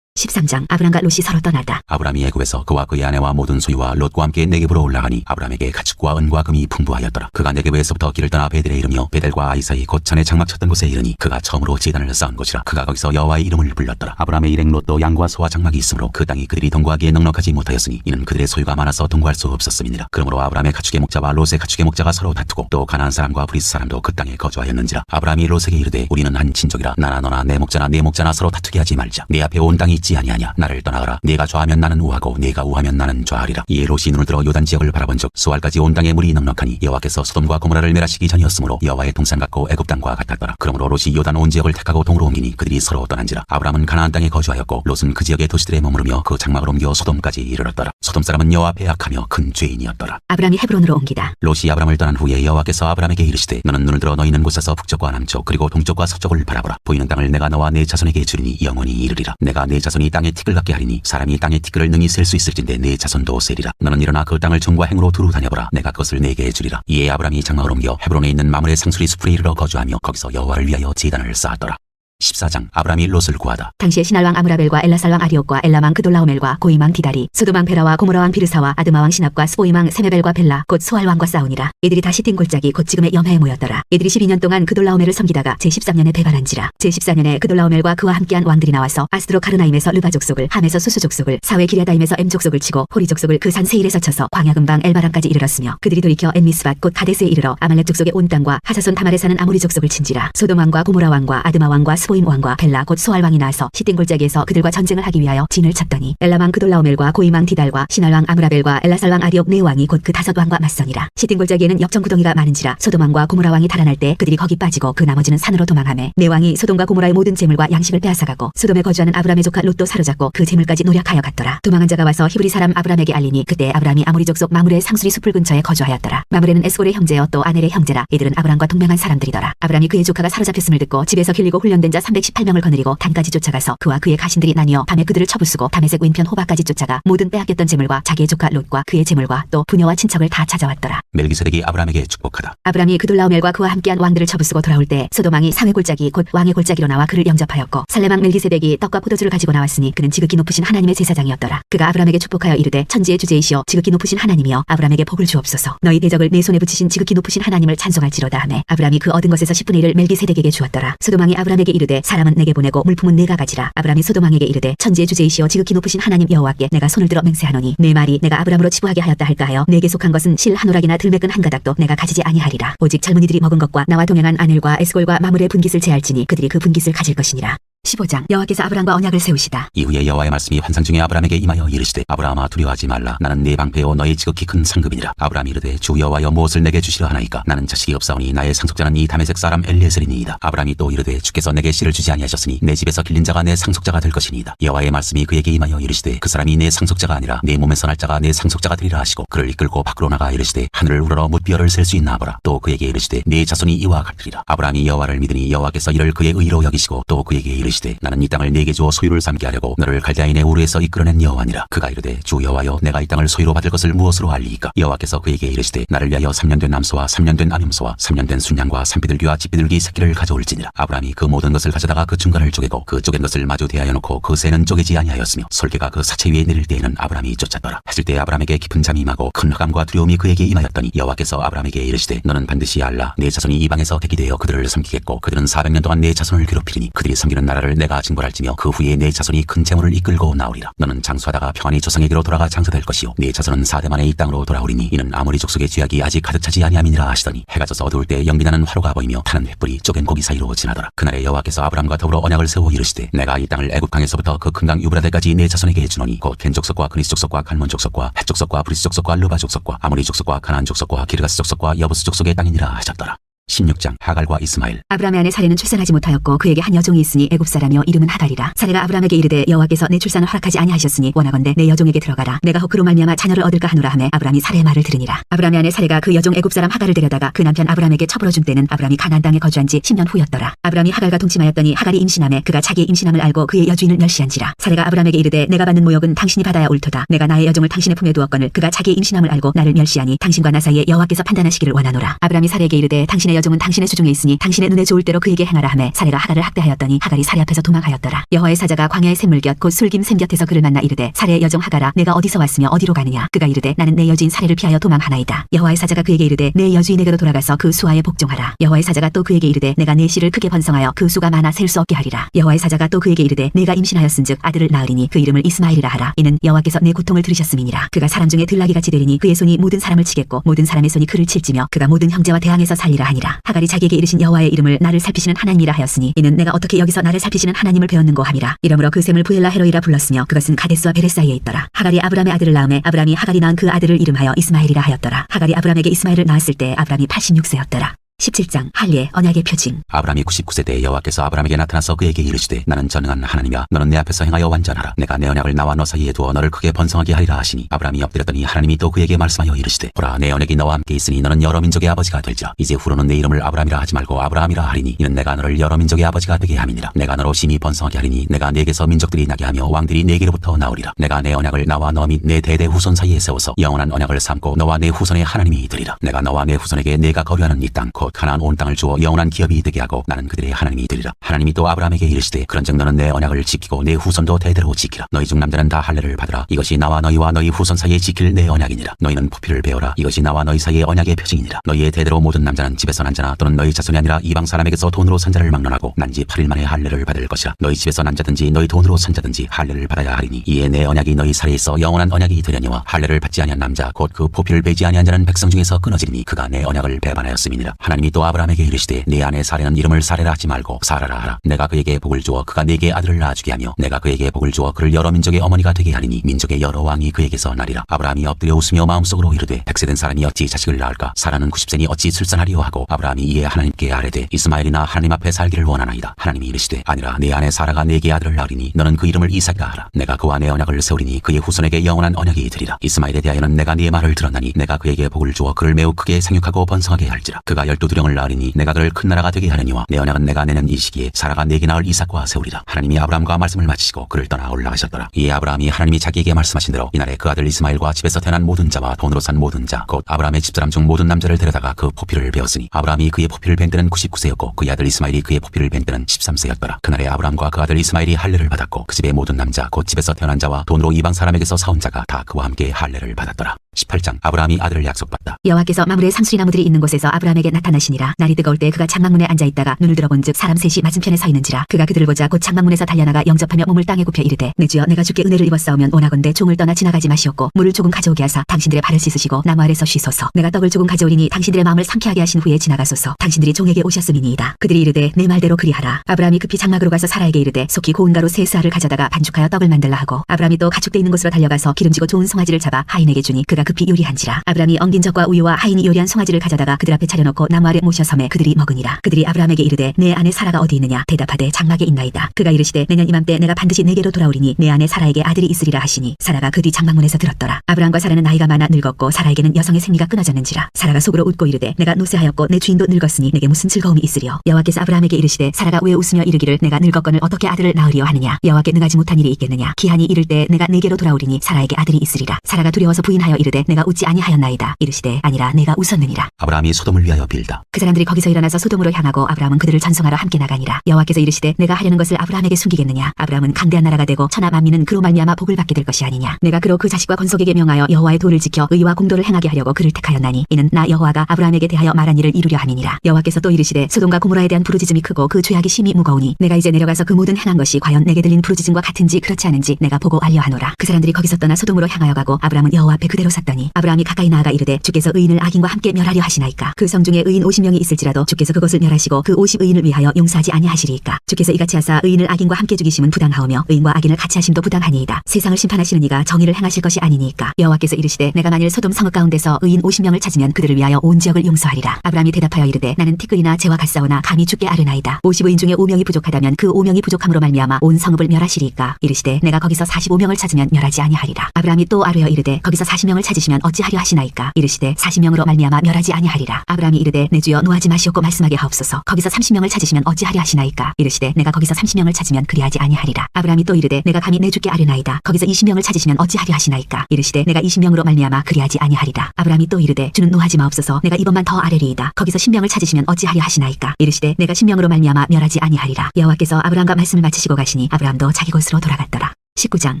13장. 아브람과 롯이 서로 떠나다. 아브람이 애굽에서 그와 그의 아내와 모든 소유와 롯과 함께 네겝으로 올라가니 아브람에게 가축과 은과 금이 풍부하였더라. 그가 네겝에서부터 길을 떠나 베델에 이르며 베델과 아이 사이 곧 전에 장막 쳤던 곳에 이르니 그가 처음으로 제단을 쌓은 곳이라. 그가 거기서 여호와의 이름을 불렀더라. 아브람의 일행 롯도 양과 소와 장막이 있으므로 그 땅이 그들이 동거하기에 넉넉하지 못하였으니 이는 그들의 소유가 많아서 동거할 수 없었음이니라. 그러므로 아브람의 가축의 목자와 롯의 가축의 목자가 서로 다투고 또 가나안 사람과 브리스 사람도 그 땅에 거주하였는지라. 아브람이 롯에게 이르되 우리는 한 친족이라 나나 너나 내 목자나 내 목자나 서로 다투게 하지 말자. 내 앞에 온 땅이 있지 아니하냐. 나를 떠나가라. 네가 좌하면 나는 우하고 네가 우하면 나는 좌하리라. 이에 롯이 눈을 들어 요단 지역을 바라본즉 수알까지 온 땅에 물이 넉넉하니 여호와께서 소돔과 고모라를 멸하시기 전이었으므로 여호와의 동산 같고 애굽 땅과 같았더라. 그러므로 롯이 요단 온 지역을 택하고 동으로 옮기니 그들이 서로 떠난지라. 아브람은 가나안 땅에 거주하였고 롯은 그 지역의 도시들에 머무르며 그 장막을 옮겨 소돔까지 이르렀더라. 소돔 사람은 여호와 앞에 악하며 큰 죄인이었더라. 아브람이 헤브론으로 옮기다. 롯이 아브람을 떠난 후에 여호와께서 아브람에게 이르시되 너는 눈을 들어 너 있는 곳에서 북쪽과 남쪽 그리고 동쪽과 서쪽을 바라보라. 보이는 땅을 내가 너와 내 자손에게 주리니 영원히 이르리라. 내가 내 자손이 땅에 티끌 같게 하리니 사람이 땅의 티끌을 능히 셀 수 있을진데 내 자손도 세리라. 너는 일어나 그 땅을 종과 행으로 두루 다녀보라. 내가 그것을 내게 주리라. 이에 아브람이 장막을 옮겨 헤브론에 있는 마므레 상수리 숲으로 이르러 거주하며 거기서 여호와를 위하여 제단을 쌓았더라. 14장. 아브람이 롯을 구하다. 당시에 신할왕 아므라벨과 엘라살왕 아리옥과 엘라망 그돌라오멜과 고임왕 디다리 소돔왕 베라와 고모라왕 비르사와 아드마왕 시납과 스보임왕 세메벨과 벨라 곧 수알왕과 싸우니라. 이들이 다 시팀 골짜기 곧 지금의 염해에 모였더라. 이들이 12년 동안 그돌라오멜을 섬기다가 제13년에 배반한지라. 제14년에 그돌라오멜과 그와 함께한 왕들이 나와서 아스드로 카르나임에서 르바 족속을 함에서 수수 족속을 사웨 기랴다임에서 엠 족속을 치고 호리 족속을 그 산 세일에서 쳐서 광야 근방 엘바람까지 이르렀으며 그들이 돌이켜 엠미스밭 곧 가데스에 이르러 아말렉 족속의 온 땅과 하사손 다말에 사는 아모리 족속을 친지라. 소돔 왕과 고모라 왕과 아드마 왕과 스보임 왕과 벨라 곧 수알 왕이 나서 시띵 골짜기에서 그들과 전쟁을 하기 위하여 진을 쳤더니 엘라망 그돌라오멜과 고임왕 디달과 신할왕 아므라벨과 엘라살왕 아리옥 네 왕이 곧 그 다섯 왕과 맞서니라. 시띵 골짜기에는 역전구덩이가 많은지라. 소돔 왕과 고모라 왕이 달아날 때 그들이 거기 빠지고 그 나머지는 산으로 도망하매 네 왕이 소돔과 고모라의 모든 재물과 양식을 빼앗아가고 소돔에 거주하는 아브람의 조카 롯도 사로잡고 그 재물까지 노력하여 갔더라. 도망한 자가 와서 히브리 사람 아브람에게 알리니 그때 아브람이 아모리 족속 마므레의 상수리 숲을 근처에 거주하였더라. 마므레는 에스골의 형제여 또 아넬의 형제라. 이들은 아브람과 동맹한 사람들이더라. 아브람이 그의 조카가 사로잡혔음을 듣고 집에서 길리고 훈련된 자 318명을 거느리고 단까지 쫓아가서 그와 그의 가신들이 나뉘어 밤에 그들을 쳐부수고 다메섹 윈편 호바까지 쫓아가 모든 빼앗겼던 재물과 자기의 조카 롯과 그의 재물과 또 부녀와 친척을 다 찾아왔더라. 멜기세덱이 아브람에게 축복하다. 아브람이 그돌라오멜과 그와 함께한 왕들을 쳐부수고 돌아올 때 소돔 왕이 사회 골짜기 곧 왕의 골짜기로 나와 그를 영접하였고 살렘 왕 멜기세덱이 떡과 포도주를 가지고 나왔으니 그는 지극히 높으신 하나님의 제사장이었더라. 그가 아브람에게 축복하여 이르되 천지의 주제이시여 지극히 높으신 하나님이여 아브람에게 복을 주옵소서. 너희 대적을 내 손에 붙이신 지극히 높으신 하나님을 찬송할지로다 하매 아브람이 그 얻은 것에서 10분의 1을 멜기세덱에게 주었더라. 소돔 왕이 아브람에게 이르되 사람은 내게 보내고 물품은 내가 가지라. 아브람이 소돔 왕에게 이르되 천지의 주제이시여 지극히 높으신 하나님 여호와께 내가 손을 들어 맹세하노니 내 말이 내가 아브람으로 치부하게 하였다 할까 하여 내게 속한 것은 실 한 오락이나 들매끈 한 가닥도 내가 가지지 아니하리라. 오직 젊은이들이 먹은 것과 나와 동행한 아넬과 에스골과 마므레 분깃을 제할지니 그들이 그 분깃을 가질 것이니라. 15장. 여호와께서 아브람과 언약을 세우시다. 이후에 여호와의 말씀이 환상 중에 아브람에게 임하여 이르시되 아브라함아 두려워하지 말라. 나는 네 방패요 너의 지극히 큰 상급이니라. 아브람이 이르되 주 여호와여 무엇을 내게 주시려 하나이까. 나는 자식이 없사오니 나의 상속자는 이 다메섹 사람 엘리에셀이니이다. 아브람이 또 이르되 주께서 내게 씨를 주지 아니하셨으니 내 집에서 길린 자가 내 상속자가 될 것이니이다. 여호와의 말씀이 그에게 임하여 이르시되 그 사람이 내 상속자가 아니라 내 몸에서 날 자가 내 상속자가 되리라 하시고 그를 이끌고 밖으로 나가 이르시되 하늘을 우러러 뭇비열을 셀 수 있나 보라. 또 그에게 이르시되 내 자손이 이와 같으리라. 아브람이 여호와를 믿으니 여호와께서 이를 그의 의로 여기시고 또 그에게 이르시되 나는 이 땅을 내게 주어 소유를 삼게 하려고 너를 갈대아인의 우르에서 이끌어낸 여호와니라. 그가 이르되 주 여호와여 내가 이 땅을 소유로 받을 것을 무엇으로 알리이까. 여호와께서 그에게 이르시되 나를 위하여 3년 된 암소와 3년 된 암염소와 3년 된 순양과 산비둘기와 집비둘기 새끼를 가져올지니라. 아브람이 그 모든 것을 가져다가 그 중간을 쪼개고 그 쪼갠 것을 마주 대하여 놓고 그 새는 쪼개지 아니하였으며 솔개가 그 사체 위에 내릴 때에는 아브람이 쫓았더라. 했을 때 아브람에게 깊은 잠이 임하고 큰 흑암과 두려움이 그에게 임하였더니 여호와께서 아브람에게 이르시되 너는 반드시 알라. 내 자손이 이방에서 대기되어 그들을 섬기겠고 그들은 400년 동안 내 자손을 괴롭히리니 그들이 섬기는 나라를 사라를 내가 징벌할지며 그 후에 내 자손이 큰 재물을 이끌고 나오리라. 너는 장수하다가 평안히 조상에게로 돌아가 장사될 것이요 네 자손은 4대 만에 이 땅으로 돌아오리니 이는 아모리 족속의 죄악이 아직 가득 차지 아니함이니라 하시더니 해가 져서 어두울 때 연기나는 화로가 보이며 타는 횃불이 쪼갠 고기 사이로 지나더라. 그날에 여호와께서 아브람과 더불어 언약을 세워 이르시되 내가 이 땅을 애굽 강에서부터 그 큰 강 유브라데까지 내 자손에게 주노니 곧 겐 족속과 그니스 족속과 갈몬 족속과 헷 족속과 브리스 족속과 르바 족속과 아모리 족속과 가나안 족속과 기르가스 족속과 여부스 족속의 땅이니라 하셨더라. 16장 하갈과 이스마엘. 아브라함의 아내 사레는 출산하지 못하였고 그에게 한 여종이 있으니 애굽 사람이요 이름은 하갈이라. 사레가 아브라함에게 이르되 여호와께서 내 출산을 허락하지 아니하셨으니 원하건대 내 여종에게 들어가라. 내가 혹 그로 말미암아 자녀를 얻을까 하노라 하매 아브라함이 사레의 말을 들으니라. 아브라함의 아내 사레가 그 여종 애굽 사람 하갈을 데려다가 그 남편 아브라함에게 처벌어 준 때는 아브라함이 가나안 땅에 거주한 지 10년 후였더라. 아브라함이 하갈과 동침하였더니 하갈이 임신하매 그가 자기의 임신함을 알고 그의 여주인을 멸시한지라. 사레가 아브라함에게 이르되 내가 받는 모욕은 당신이 받아야 옳도다. 내가 나의 여종을 당신의 품에 두었거늘 그가 자기의 임신함을 알고 나를 멸시하니 당신과 나 사이에 여호와께서 판단하시기를 원하노라. 아브라함이 사레에게 이르되 당신의 여종은 당신의 수중에 있으니 당신의 눈에 좋을 대로 그에게 행하라 하매 사레가 하갈을 학대하였더니 하갈이 사레 앞에서 도망하였더라. 여호와의 사자가 광야의 샘물 곁 곧 술김 샘 곁에서 그를 만나 이르되 사레의 여종 하갈아 내가 어디서 왔으며 어디로 가느냐. 그가 이르되 나는 내 여주인 사레를 피하여 도망하나이다. 여호와의 사자가 그에게 이르되 내 여주인에게로 돌아가서 그 수하에 복종하라. 여호와의 사자가 또 그에게 이르되 내가 내 씨를 크게 번성하여 그 수가 많아 셀 수 없게 하리라. 여호와의 사자가 또 그에게 이르되 내가 임신하였은즉 아들을 낳으리니 그 이름을 이스마엘이라 하라. 이는 여호와께서 내 고통을 들으셨음이니라. 그가 사람 중에 들나귀같이 되리니 그의 손이 모든 사람을 치겠고 모든 사람의 손이 그를 칠지며 그가 모든 형제와 대항해서 살리라 하니라. 하갈이 자기에게 이르신 여호와의 이름을 나를 살피시는 하나님이라 하였으니 이는 내가 어떻게 여기서 나를 살피시는 하나님을 배웠는고 함이라. 이러므로 그 샘을 부엘라 헤로이라 불렀으며 그것은 가데스와 베레 사이에 있더라. 하갈이 아브람의 아들을 낳음에 아브람이 하갈이 낳은 그 아들을 이름하여 이스마엘이라 하였더라. 하갈이 아브람에게 이스마엘을 낳았을 때 아브람이 86세였더라. 17장 할례 언약의 표징. 아브람이 99세 때 여호와께서 아브람에게 나타나서 그에게 이르시되 나는 전능한 하나님이야 너는 내 앞에서 행하여 완전하라. 내가 내 언약을 나와 너 사이에 두어 너를 크게 번성하게 하리라 하시니 아브람이 엎드렸더니 하나님이 또 그에게 말씀하여 이르시되 보라 내 언약이 너와 함께 있으니 너는 여러 민족의 아버지가 될지라. 이제 후로는 내 이름을 아브람이라 하지 말고 아브라함이라 하리니 이는 내가 너를 여러 민족의 아버지가 되게 함이니라. 내가 너로 심히 번성하게 하리니 내가 네게서 민족들이 나게 하며 왕들이 네게로부터 나오리라. 내가 내 언약을 나와 너 및 내 대대 후손 사이에 세워서 영원한 언약을 삼고 너와 내 후손의 하나님이 되리라. 내가 너와 내 후손에게 내가 거류하는 이 땅 곧 가나안 온 땅을 주어 영원한 기업이 되게 하고 나는 그들의 하나님이 되리라. 하나님이 또 아브라함에게 이르시되 그런즉 너는 내 언약을 지키고 내 후손도 대대로 지키라. 너희 중 남자는 다 할례를 받으라. 이것이 나와 너희와 너희 후손 사이에 지킬 내 언약이니라. 너희는 포피를 베어라. 이것이 나와 너희 사이의 언약의 표징이니라. 너희의 대대로 모든 남자는 집에서 난 자나 또는 너희 자손이 아니라 이방 사람에게서 돈으로 산 자를 막론하고 난 지 8일 만에 할례를 받을 것이라. 너희 집에서 난 자든지 너희 돈으로 산 자든지 할례를 받아야 하리니 이에 내 언약이 너희 사이에 있어 영원한 언약이 되려니와 할례를 받지 아니한 남자 곧 그 포피를 베지 아니한 자는 백성 중에서 끊어지리니 그가 내 언약을 배반하였음이니라. 하나님이 또 아브라함에게 이르시되 내 아내 사레는 이름을 사레라 하지 말고 사라라 하라. 내가 그에게 복을 주어 그가 네게 아들을 낳아주게 하며 내가 그에게 복을 주어 그를 여러 민족의 어머니가 되게 하리니 민족의 여러 왕이 그에게서 나리라. 아브라함이 엎드려 웃으며 마음속으로 이르되 100세 된 사람이 어찌 자식을 낳을까. 사라는 90세니 어찌 출산하리요 하고 아브라함이 이에 하나님께 아뢰되 이스마엘이나 하나님 앞에 살기를 원하나이다. 하나님이 이르시되 아니라 내 아내 사라가 네게 아들을 낳으리니 너는 그 이름을 이삭이라 하라. 내가 그와 내 언약을 세우리니 그의 후손에게 영원한 언약이 되리라. 이스마엘에 대하여는 내가 네 말을 들었나니 내가 그에게 복을 주어 그를 매우 크게 생육하고 번성하게 할지라. 그가 12두령을 낳으리니 내가 그를 큰 나라가 되게 하려니와 내 언약은 내가 내는 이 시기에 사라가 네게 낳을 이삭과 세우리라. 하나님이 아브라함과 말씀을 마치시고 그를 떠나 올라가셨더라. 이에 아브라함이 하나님이 자기에게 말씀하신 대로 이날에 그 아들 이스마엘과 집에서 태어난 모든 자와 돈으로 산 모든 자 곧 아브라함의 집사람 중 모든 남자를 데려다가 그 포피를 베었으니 아브라함이 그의 포피를 벤 때는 99세였고 그의 아들 이스마엘이 그의 포피를 벤 때는 13세였더라. 그날에 아브라함과 그 아들 이스마엘이 할례를 받았고 그 집의 모든 남자 곧 집에서 태어난 자와 돈으로 이방 사람에게서 사온 자가 다 그와 함께 할례를 받았더라. 18장 아브라함이 아들을 약속받다. 여호와께서 마므레 상수리 나무들이 있는 곳에서 아브라함에게 나타나시니라. 날이 뜨거울 때 그가 장막문에 앉아있다가 눈을 들어본즉 사람 셋이 맞은편에 서 있는지라. 그가 그들을 보자 곧 장막문에서 달려나가 영접하며 몸을 땅에 굽혀 이르되 내 주여 내가 주께 은혜를 입었사오면 원하건대 종을 떠나 지나가지 마시옵고 물을 조금 가져오게 하사 당신들의 발을 씻으시고 나무 아래서 쉬소서. 내가 떡을 조금 가져오리니 당신들의 마음을 상쾌하게 하신 후에 지나가소서. 당신들이 종에게 오셨음이니이다. 그들이 이르되 내 말대로 그리하라. 아브라함이 급히 장막으로 가서 사라에게 이르되 속히 고운 가루 세 스아를 가져다가 반죽하여 떡을 만들라 하고 아브라함이 또 가축대 있는 곳으로 달려가서 기름지고 좋은 송아지를 잡아 하인에게 주니 그가 급히 요리한지라. 아브라함이 엉긴 젖과 우유와 하인이 요리한 송아지를 가져다가 그들 앞에 차려놓고 나무 아래 모셔 섬에 그들이 먹으니라. 그들이 아브라함에게 이르되 내 아내 사라가 어디 있느냐. 대답하되 장막에 있나이다. 그가 이르시되 내년 이맘때 내가 반드시 내게로 돌아오리니 내 아내 사라에게 아들이 있으리라 하시니 사라가 그 뒤 장막문에서 들었더라. 아브라함과 사라는 나이가 많아 늙었고 사라에게는 여성의 생리가 끊어졌는지라. 사라가 속으로 웃고 이르되 내가 노쇠하였고 내 주인도 늙었으니 내게 무슨 즐거움이 있으리요. 여호와께서 아브라함에게 이르시되 사라가 왜 웃으며 이르기를 내가 늙었거늘 어떻게 아들을 낳으리요 하느냐. 여호와께 능하지 못한 일이 있겠느냐. 기한이 이를 때 내가 내게로 돌아오리니 사라에게 아들이 있으리라. 사라가 두려워서 부인하여 이르되 이르되 내가 웃지 아니하였나이다. 이르시되 아니라 내가 웃었느니라. 아브라함이 소돔을 위하여 빌다. 그 사람들이 거기서 일어나서 소돔으로 향하고 아브라함은 그들을 전송하러 함께 나가니라. 여호와께서 이르시되 내가 하려는 것을 아브라함에게 숨기겠느냐. 아브라함은 강대한 나라가 되고 천하 만민은 그로 말미암아 복을 받게 될 것이 아니냐. 내가 그로 그 자식과 건속에게 명하여 여호와의 도를 지켜 의와 공도를 행하게 하려고 그를 택하였나니 이는 나 여호와가 아브라함에게 대하여 말한 일을 이루려 함이니라. 여호와께서 또 이르시되 소돔과 고모라에 대한 부르짖음이 크고 그 죄악이 심히 무거우니 내가 이제 내려가서 그 모든 행한 것이 과연 내게 들린 부르짖음과 같은지 그렇지 않은지 내가 보고 알려하노라. 그 사람들이 거기서 떠나 소돔으로 향하여 가고 아브라함은 여호와 앞에 그대로 섰더니 아브라함이 가까이 나아가 이르되 주께서 의인을 악인과 함께 멸하려 하시나이까. 그 성 중에 의인 50명이 있을지라도 주께서 그것을 멸하시고 그 50의인을 위하여 용서하지 아니하시리이까. 주께서 이같이 하사 의인을 악인과 함께 죽이심은 부당하오며 의인과 악인을 같이 하심도 부당하니이다. 세상을 심판하시는 이가 정의를 행하실 것이 아니니이까. 여호와께서 이르시되 내가 만일 소돔 성읍 가운데서 의인 50명을 찾으면 그들을 위하여 온 지역을 용서하리라. 아브라함이 대답하여 이르되 나는 티끌이나 재와 같사오나 감히 주께 아뢰나이다. 50의인 중에 5명이 부족하다면 그 5명이 부족함으로 말미암아 온 성읍을 멸하시리이까. 이르시되 내가 거기서 45명을 찾으면 멸하지 아니하리라. 아브라함이 또 아뢰어 이르되 거기서 40명을 찾으시면 어찌하려 하시나이까. 이르시되 40명으로 말미암아 멸하지 아니하리라. 아브라함이 이르되 내 주여 노하지 마시옵고 말씀하게 하옵소서. 거기서 30명을 찾으시면 어찌하려 하시나이까. 이르시되 내가 거기서 30명을 찾으면 그리하지 아니하리라. 아브라함이 또 이르되 내가 감히 내 주께 아뢰나이다. 거기서 20명을 찾으시면 어찌하려 하시나이까. 이르시되 내가 20명으로 말미암아 그리하지 아니하리라. 아브라함이 또 이르되 주는 노하지 마옵소서. 내가 이번만 더 아뢰리이다. 거기서 10명을 찾으시면 어찌하려 하시나이까. 이르시되 내가 10명으로 말미암아 멸하지 아니하리라. 여호와께서 아브라함과 말씀을 마치시고 가시니 아브라함도 자기 곳으로 돌아갔더라. 19장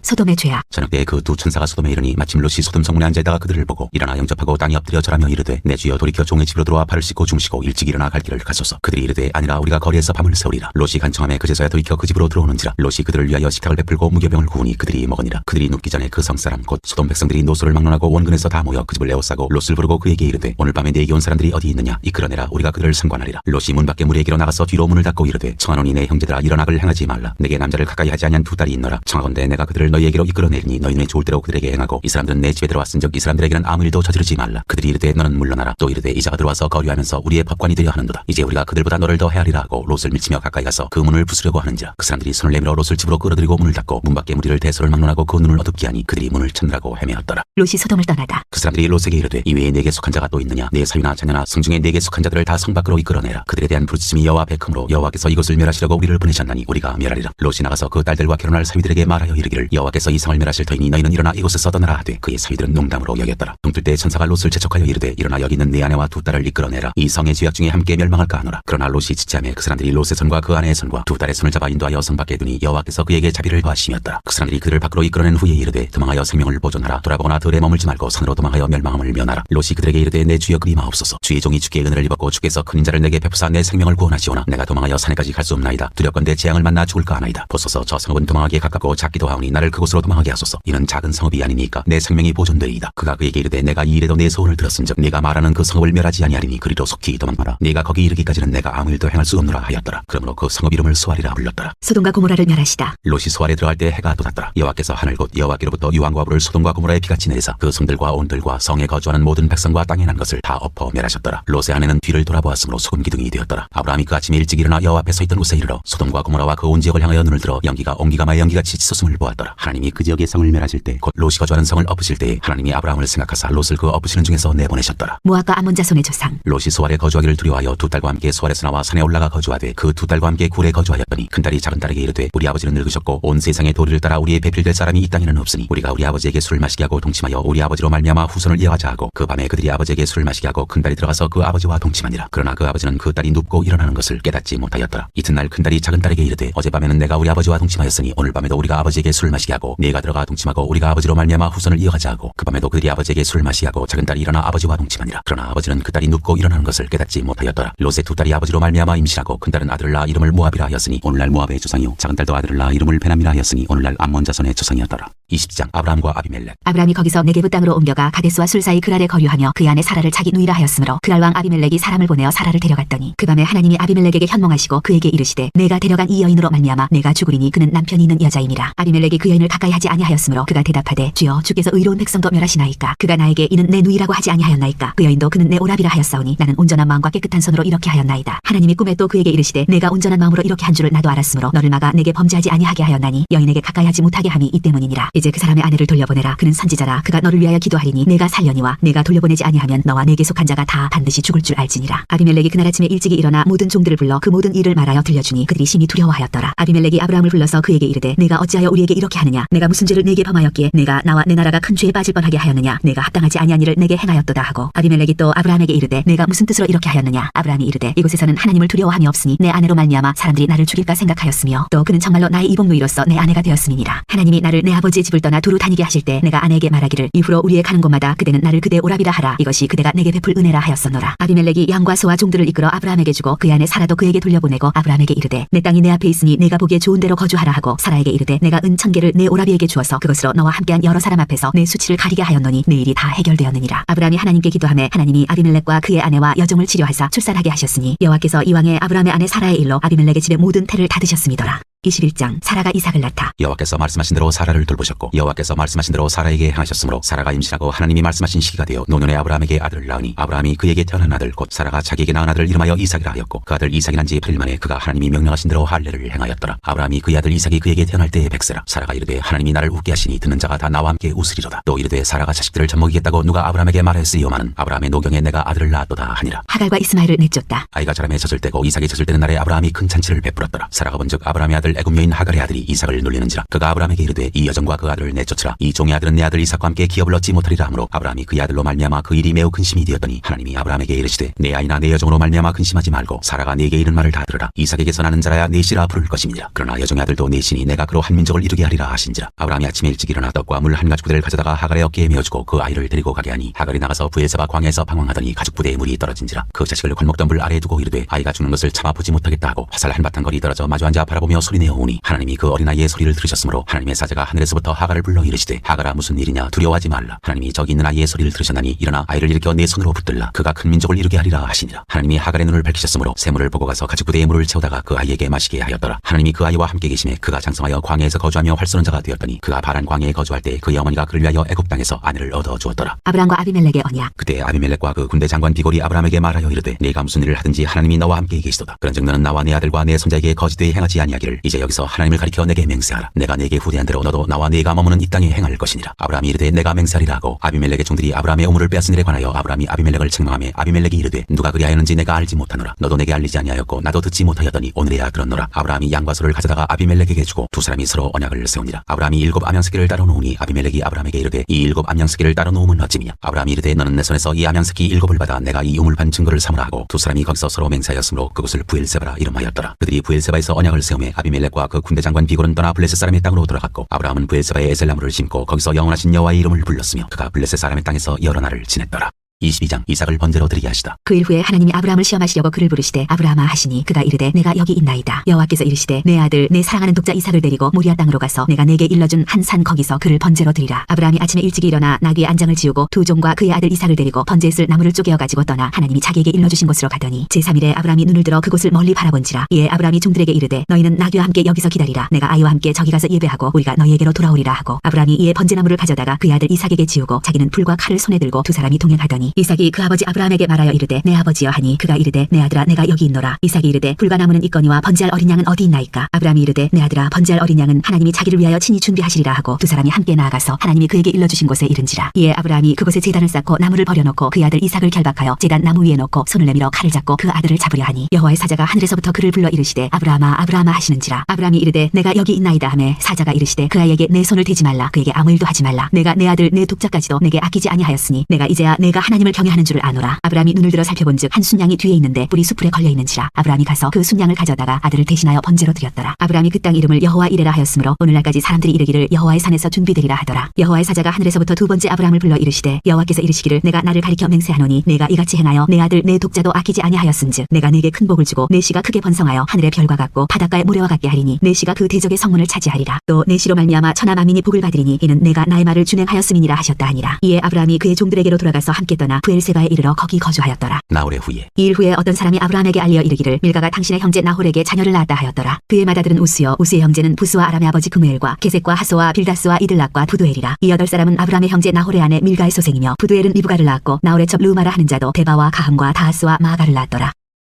소돔의 죄악. 저녁 때 그 두 천사가 소돔에 이르니 마침 롯이 소돔 성문에 앉아있다가 그들을 보고 일어나 영접하고 땅에 엎드려 절하며 이르되 내 주여 돌이켜 종의 집으로 들어와 발을 씻고 중시고 일찍 일어나 갈 길을 가소서. 그들이 이르되 아니라 우리가 거리에서 밤을 새우리라. 롯이 간청함에 그제서야 돌이켜 그 집으로 들어오는지라. 롯이 그들을 위하여 식탁을 베풀고 무교병을 구우니 그들이 먹으니라. 그들이 눕기 전에 그 성사람 곧 소돔 백성들이 노소를 막론하고 원근에서 다 모여 그 집을 에워싸고 롯을 부르고 그에게 이르되 오늘 밤에 네게 온 사람들이 어디 있느냐. 이끌어내라. 우리가 그들을 상관하리라. 롯이 문 밖에 무리에게로 나가서 뒤로 문을 닫고 이르되 청하노니 내 형제들아 이런 악을 행하지 말라. 내게 남자를 가까이 하지 아니한 두 딸이 있노라. 청하건대 내가 그들을 너희에게로 이끌어내리니 너희는 좋을 대로 그들에게 행하고 이 사람들은 내 집에 들어왔은즉 이 사람들에게는 아무 일도 저지르지 말라. 그들이 이르되 너는 물러나라. 또 이르되 이자가 들어와서 거류하면서 우리의 법관이 되려 하는도다. 이제 우리가 그들보다 너를 더 헤아리라 하고 롯을 밀치며 가까이 가서 그 문을 부수려고 하는지라. 그 사람들이 손을 내밀어 롯을 집으로 끌어들이고 문을 닫고 문 밖에 무리를 대소를 막론하고 그 눈을 어둡게 하니 그들이 문을 찾느라고 헤매었더라. 롯이 소돔을 떠나다. 그 사람들이 롯에게 이르되 이외에 내게 속한 자가 또 있느냐. 내 사위나 자녀나 성중에 내게 속한 자들을 다 성 밖으로 이끌어내라. 그들에 대한 부르짖음이 여호와 앞에 크므로 여호와께서 이곳을 멸하시려고 우리를 보내셨나니 우리가 멸하리라. 롯이 나가서 그 딸들과 결혼할 사위들에게 말하여 이르기를 여호와께서 이 성을 멸하실 터이니 너희는 일어나 이곳에서 떠나라 하되 그의 사위들은 농담으로 여겼더라. 동틀 때 천사가 롯을 재촉하여 이르되 일어나 여기 있는 네 아내와 두 딸을 이끌어내라. 이 성의 죄악 중에 함께 멸망할까 하노라. 그러나 롯이 지체하며 그 사람들이 롯의 손과 그 아내의 손과 두 딸의 손을 잡아 인도하여 성 밖에 두니 여호와께서 그에게 자비를 더하심이었더라. 그 사람들이 그들을 밖으로 이끌어낸 후에 이르되 도망하여 생명을 보존하라. 돌아보거나 들에 머물지 말고 산으로 도망하여 멸망함을 면하라. 롯이 그들에게 이르되 내 주여 그리 마옵소서. 주의 종이 주께 은혜를 입었고 주께서 큰 인자를 내게 베푸사 내 생명을 구원하시오나 내가 도망하여 산에까지 갈 수 없나이다. 두렵건대 재앙을 만나 죽을까 하나이다. 보소서 저 성읍은 도망하기에 가깝고 작기도 하오니 나를 그곳으로 도망하게 하소서. 이는 작은 성읍이 아니니까 내 생명이 보존되이다. 그가 그에게 이르되 내가 이 일에도 내 소원을 들었은즉 네가 말하는 그 성읍을 멸하지 아니하리니 그리로 속히 도망하라. 네가 거기 이르기까지는 내가 아무 일도 행할 수 없노라 하였더라. 그러므로 그 성읍 이름을 소알이라 불렀더라. 소돔과 고모라를 멸하시다. 롯이 소알에 들어갈 때 해가 돋았더라. 여호와께서 하늘 곧 여호와께로부터 유황과 불을 소돔과 고모라에 피같이 내리사 그 성들과 온들과 성에 거주하는 모든 백성과 땅에 난 것을 다 엎어 멸하셨더라. 롯의 아내는 뒤를 돌아보았으므로 소금 기둥이 되었더라. 아브라함이 그 아침에 일찍 일어나 여호와 앞에 서 있던 곳에 이르러 소돔과 고모라와 그 온 지역을 향하여 눈을 들어 연기가 옹기가마의 연기같이 치솟음을 보았더라. 하나님이 그 지역의 성을 멸하실 때 곧 롯이 거주하는 성을 엎으실 때에 하나님이 아브라함을 생각하사 롯을 그 엎으시는 중에서 내보내셨더라. 모압과 암몬 자손의 조상. 롯이 소알에 거주하기를 두려워하여 두 딸과 함께 소알에서 나와 산에 올라가 거주하되 그 두 딸과 함께 굴에 거주하였더니 큰 딸이 작은 딸에게 이르되 우리 아버지는 늙으셨고 온 세상의 도리를 따라 우리의 배필될 사람이 이 땅에는 없으니 우리가 우리 아버지에게 술을 마시게 하고 동침하여 우리 아버지로 말미암아 후손을 이어가자 하고 그 밤에 그들이 아버지에게 술을 마시게 하고 큰 딸이 들어가서 그 아버지와 동침하니라. 그러나 그 아버지는 그 딸이 눕고 일어나는 것을 깨닫지 못하였더라. 이튿날 큰 딸이 작은 딸에게 이르되 어젯밤에는 내가 우리 아버지와 동침하였으니 오늘 밤에도 우리가 아버지에게 술을 마시게 하고 네가 들어가 동침하고 우리가 아버지로 말미암아 후손을 이어가자 하고 그 밤에도 그들이 아버지에게 술을 마시게 하고 작은 딸이 일어나 아버지와 동침하니라. 그러나 아버지는 그 딸이 눕고 일어나는 것을 깨닫지 못하였더라. 롯의 두 딸이 아버지로 말미암아 임신하고 큰 딸은 아들을 낳아 이름을 모압이라 하였으니 오늘날 모압의 조상이요 작은 딸도 아들을 낳아 이름을 베남이라 하였으니 오늘날 암몬 자손의 조상이었더라. 20장 아브라함과 아비멜렉. 아브라함이 거기서 네게부 땅으로 옮겨가 가데스와 술 사이 그랄에 거류하며 그 안에 사라를 자기 누이라 하였으므로 그랄 왕 아비멜렉이 사람을 보내어 사라를 데려갔더니 그 밤에 하나님이 아비멜렉에게 현몽하시고 그에게 이르시되 내가 데려간 이 여인으로 말미암아 내가 죽으리니 그는 남편이 있는 여자임이라. 아비멜렉이 그 여인을 가까이 하지 아니하였으므로 그가 대답하되 주여 주께서 의로운 백성도 멸하시나이까. 그가 나에게 이는 내 누이라고 하지 아니하였나이까. 그 여인도 그는 내 오라비라 하였사오니 나는 온전한 마음과 깨끗한 손으로 이렇게 하였나이다. 하나님이 꿈에 또 그에게 이르시되 내가 온전한 마음으로 이렇게 한 줄을 나도 알았으므로 너를 막아 내게 범죄하지 아니하게 하였나니 여인에게 가까이 하지 못하게 함이 이 때문이니라. 이제 그 사람의 아내를 돌려보내라. 그는 선지자라. 그가 너를 위하여 기도하리니 내가 살려니와 내가 돌려보내지 아니하면 너와 내게 속한 자가 다 반드시 죽을 줄 알지니라. 아비멜렉이 그날 아침에 일찍이 일어나 모든 종들을 불러 그 모든 일을 말하여 들려주니 그들이 심히 두려워하였더라. 아비멜렉이 아브라함을 불러서 그에게 이르되 내가 어찌하여 우리 우리에게 이렇게 하느냐? 내가 무슨 죄를 내게 범하였기에 내가 나와 내 나라가 큰 죄에 빠질 뻔하게 하였느냐? 내가 합당하지 아니한 일을 내게 행하였도다 하고 아비멜렉이 또 아브라함에게 이르되 내가 무슨 뜻으로 이렇게 하였느냐? 아브라함이 이르되 이곳에서는 하나님을 두려워함이 없으니 내 아내로 말미암아 사람들이 나를 죽일까 생각하였으며 또 그는 정말로 나의 이복누이로서 내 아내가 되었음이니라. 하나님이 나를 내 아버지의 집을 떠나 두루 다니게 하실 때 내가 아내에게 말하기를 이후로 우리의 가는 곳마다 그대는 나를 그대 오라비라 하라. 이것이 그대가 내게 베풀 은혜라 하였었노라. 아비멜렉이 양과 소와 종들을 이끌어 아브라함에게 주고 그의 아내 사라도 그에게 돌려보내고 아브라함에게 이르되 내 땅이 내 앞에 있으니 내가 보기에 좋은 데로 거주하라 하고 사라에게 이르되 내가 은 1000개를 내 오라비에게 주어서 그것으로 너와 함께한 여러 사람 앞에서 내 수치를 가리게 하였노니 내 일이 다 해결되었느니라. 아브라함이 하나님께 기도하매 하나님이 아비멜렉과 그의 아내와 여종을 치료하사 출산하게 하셨으니 여호와께서 이왕에 아브라함의 아내 사라의 일로 아비멜렉의 집의 모든 태를 닫으셨음이더라. 21장 사라가 이삭을 낳다. 여호와께서 말씀하신 대로 사라를 돌보셨고 여호와께서 말씀하신 대로 사라에게 행하셨으므로 사라가 임신하고 하나님이 말씀하신 시기가 되어 노년에 아브라함에게 아들을 낳으니 아브라함이 그에게 태어난 아들 곧 사라가 자기에게 낳은 아들을 이름하여 이삭이라 하였고 그 아들 이삭이 난 지 8일 만에 그가 하나님이 명령하신 대로 할례를 행하였더라. 아브라함이 그의 아들 이삭이 그에게 태어날 때에 100세라. 사라가 이르되 하나님이 나를 웃게 하시니 듣는 자가 다 나와 함께 웃으리로다. 또 이르되 사라가 자식들을 젖먹이겠다고 누가 아브라함에게 말하였으리오마는 아브라함의 노경에 내가 아들을 낳았도다 하니라. 하갈과 이스마엘을 내쫓다. 아이가 자라매 젖을 때고 이삭이 젖을 때는 날에 아브라함이 큰 잔치를 베풀었더라. 사라가 본즉 아브라함의 아들 애굽 여인 하갈의 아들이 이삭을 놀리는지라. 그가 아브라함에게 이르되 이 여종과 그 아들을 내쫓으라. 이 종의 아들은 내 아들 이삭과 함께 기업을 얻지 못하리라 하므로 아브라함이 그의 아들로 말미암아 그 일이 매우 근심이 되었더니 하나님이 아브라함에게 이르시되 내 아이나 내 여종으로 말미암아 근심하지 말고 사라가 네게 이른 말을 다 들으라. 이삭에게서 나는 자라야 넷이라 부를 것임이니라. 그러나 여종의 아들도 넷이니 내가 그로 한 민족을 이루게 하리라 하신지라. 아브라함이 아침에 일찍 일어나 떡과 물 한 가죽 부대를 가져다가 하갈의 어깨에 메어주고 그 아이를 데리고 가게 하니 하갈이 나가서 브엘세바 광야에서 방황하더니 가죽 부대에 물이 떨어진지라. 그 자식을 걸목던 불 아래에 두고 이르되 아이가 죽는 것을 참아 보지 못하겠다 하고 화살 한바탕 거리 떨어져 마주 앉아 바라보며 소리내어 오니 하나님이 그 어린아이의 소리를 들으셨으므로 하나님의 사자가 하늘에서부터 하갈을 불러 이르시되 하갈아 무슨 일이냐 두려워하지 말라. 하나님이 저기 있는 아이의 소리를 들으셨나니 일어나 아이를 일으켜 내 손으로 붙들라. 그가 큰 민족을 이루게 하리라 하시니라. 하나님이 하갈의 눈을 밝히셨으므로 샘물을 보고 가서 가죽 부대에 물을 채우다가 그 아이에게 마시게 하였더라. 하나님이 그 아이와 함께 계심에 그가 장성하여 광야에서 거주하며 활 쏘는 자가 되었더니 그가 바란 광야에 거주할 때 그의 어머니가 그를 위하여 애굽 땅에서 아내를 얻어 주었더라. 아브라함과 아비멜렉의 언약. 그때 아비멜렉과 그 군대 장관 비골이 아브라함에게 말하여 이르되 네가 무슨 일을 하든지 하나님이 너와 함께 계시도다. 그런즉 너는 나와 내 아들과 내 손자에게 거짓되이 행하지 아니하기를 이제 여기서 하나님을 가리켜 내게 맹세하라. 내가 네게 후대한 대로 너도 나와 네가 머무는 이 땅에 행할 것이니라. 아브라함이 이르되 내가 맹세하리라 하고 아비멜렉의 종들이 아브라함의 우물을 빼앗은 일에 관하여 아브라함이 아비멜렉을 책망하며 아비멜렉이 이르되 누가 그리하였는지 내가 알지 못하노라. 너도 내게 알리지 아니하였고 나도 듣지 못하였더니 오늘에야 들었노라. 아브라함이 양과 소를 가져다가 아비멜렉에게 주고 두 사람이 서로 언약을 세우니라. 아브라함이 7 암양새끼를 따로 놓으니 아비멜렉이 아브라함에게 이르되 이 7 암양새끼를 따로 놓으면 어찌미냐. 아브라함이 이르되 너는 내 손에서 이 암양새끼 7을 받아 내가 이 우물판 증거를 삼으라 하고 두 사람이 거기서 서로 맹세하였으므로 그곳을 부엘세바라 이름하였더라. 그들이 부엘세바에서 언약을 세우며 아비멜렉과 그 군대 장관 비골은 떠나 블레셋 사람의 땅으로 돌아갔고 아브라함은 부엘세바에 에셀나무를 심고 거기서 영원하신 여호와의 이름을 불렀으며 그가 블레셋 사람의 땅에서 여러 날을 지냈더라. 22장 이삭을 번제로 드리게 하시다. 그 일 후에 하나님이 아브라함을 시험하시려고 그를 부르시되 아브라함아 하시니 그가 이르되 내가 여기 있나이다. 여호와께서 이르시되 내 아들 내 사랑하는 독자 이삭을 데리고 모리아 땅으로 가서 내가 내게 일러준 한 산 거기서 그를 번제로 드리라. 아브라함이 아침에 일찍 일어나 나귀의 안장을 지우고 두 종과 그의 아들 이삭을 데리고 번제에 쓸 나무를 쪼개어 가지고 떠나 하나님이 자기에게 일러주신 곳으로 가더니 제3일에 아브라함이 눈을 들어 그곳을 멀리 바라본지라. 이에 아브라함이 종들에게 이르되 너희는 나귀와 함께 여기서 기다리라. 내가 아이와 함께 저기 가서 예배하고 우리가 너희에게로 돌아오리라 하고 아브라함이 이에 번제나무를 가져다가 그의 아들 이삭에게 지우고 자기는 불과 칼을 손에 들고 두 사람이 동행하더니 이삭이 그 아버지 아브라함에게 말하여 이르되 내 아버지여 하니 그가 이르되 내 아들아 내가 여기 있노라. 이삭이 이르되 불과 나무는 있거니와 번제할 어린 양은 어디 있나이까. 아브라함이 이르되 내 아들아 번제할 어린 양은 하나님이 자기를 위하여 친히 준비하시리라 하고 두 사람이 함께 나아가서 하나님이 그에게 일러주신 곳에 이른지라. 이에 아브라함이 그곳에 제단을 쌓고 나무를 버려놓고 그의 아들 이삭을 결박하여 제단 나무 위에 놓고 손을 내밀어 칼을 잡고 그 아들을 잡으려 하니 여호와의 사자가 하늘에서부터 그를 불러 이르시되 아브라함아 아브라함아 하시는지라. 아브라함이 이르되 내가 여기 있나이다 하매 사자가 이르시되 그 아이에게 내 손을 대지 말라. 그에게 아무 일도 하지 말라. 내가 내 아들 내 독자까지도 내게 아끼지 아니하였으니 내가 이제야 내가 하나님을 경외하는 줄을 아노라. 아브라함이 눈을 들어 살펴본즉 한 순양이 뒤에 있는데 뿔이 수풀에 걸려 있는지라. 아브라함이 가서 그 순양을 가져다가 아들을 대신하여 번제로 드렸더라. 아브라함이 그 땅 이름을 여호와 이레라 하였으므로 오늘날까지 사람들이 이르기를 여호와의 산에서 준비되리라 하더라. 여호와의 사자가 하늘에서부터 두 번째 아브라함을 불러 이르시되 여호와께서 이르시기를 내가 나를 가리켜 맹세하노니 내가 이같이 행하여 내 아들 내 독자도 아끼지 아니하였은즉 내가 네게 큰 복을 주고 내 씨가 크게 번성하여 하늘의 별과 같고 바닷가의 모래와 같게 하리니 내 씨가 그 대적의 성문을 차지하리라. 또 내 씨로 말미암아 천하 만민이 복을 받으리니 이는 내가 나의 말을 준행하였음이니라 하셨다 하니라. 이에 아브라함이 그의 종들에게로 돌아가서 함께 떠나 부엘세바에 이르러 거기 거주하였더라. 나홀의 후예 이 일 후에 어떤 사람이 아브라함에게 알려 이르기를 밀가가 당신의 형제 나홀에게 자녀를 낳았다 하였더라. 그의 맏아들은 우스요 우스의 형제는 부스와 아람의 아버지 그무엘과 게셋과 하소와 빌다스와 이들락과 부두엘이라. 이 8사람은 아브라함의 형제 나홀의 아내 밀가의 소생이며 부두엘은 리브가를 낳았고 나홀의 첩 르우마라 하는 자도 데바와 가함과 다하스와 마아가를 낳았더라.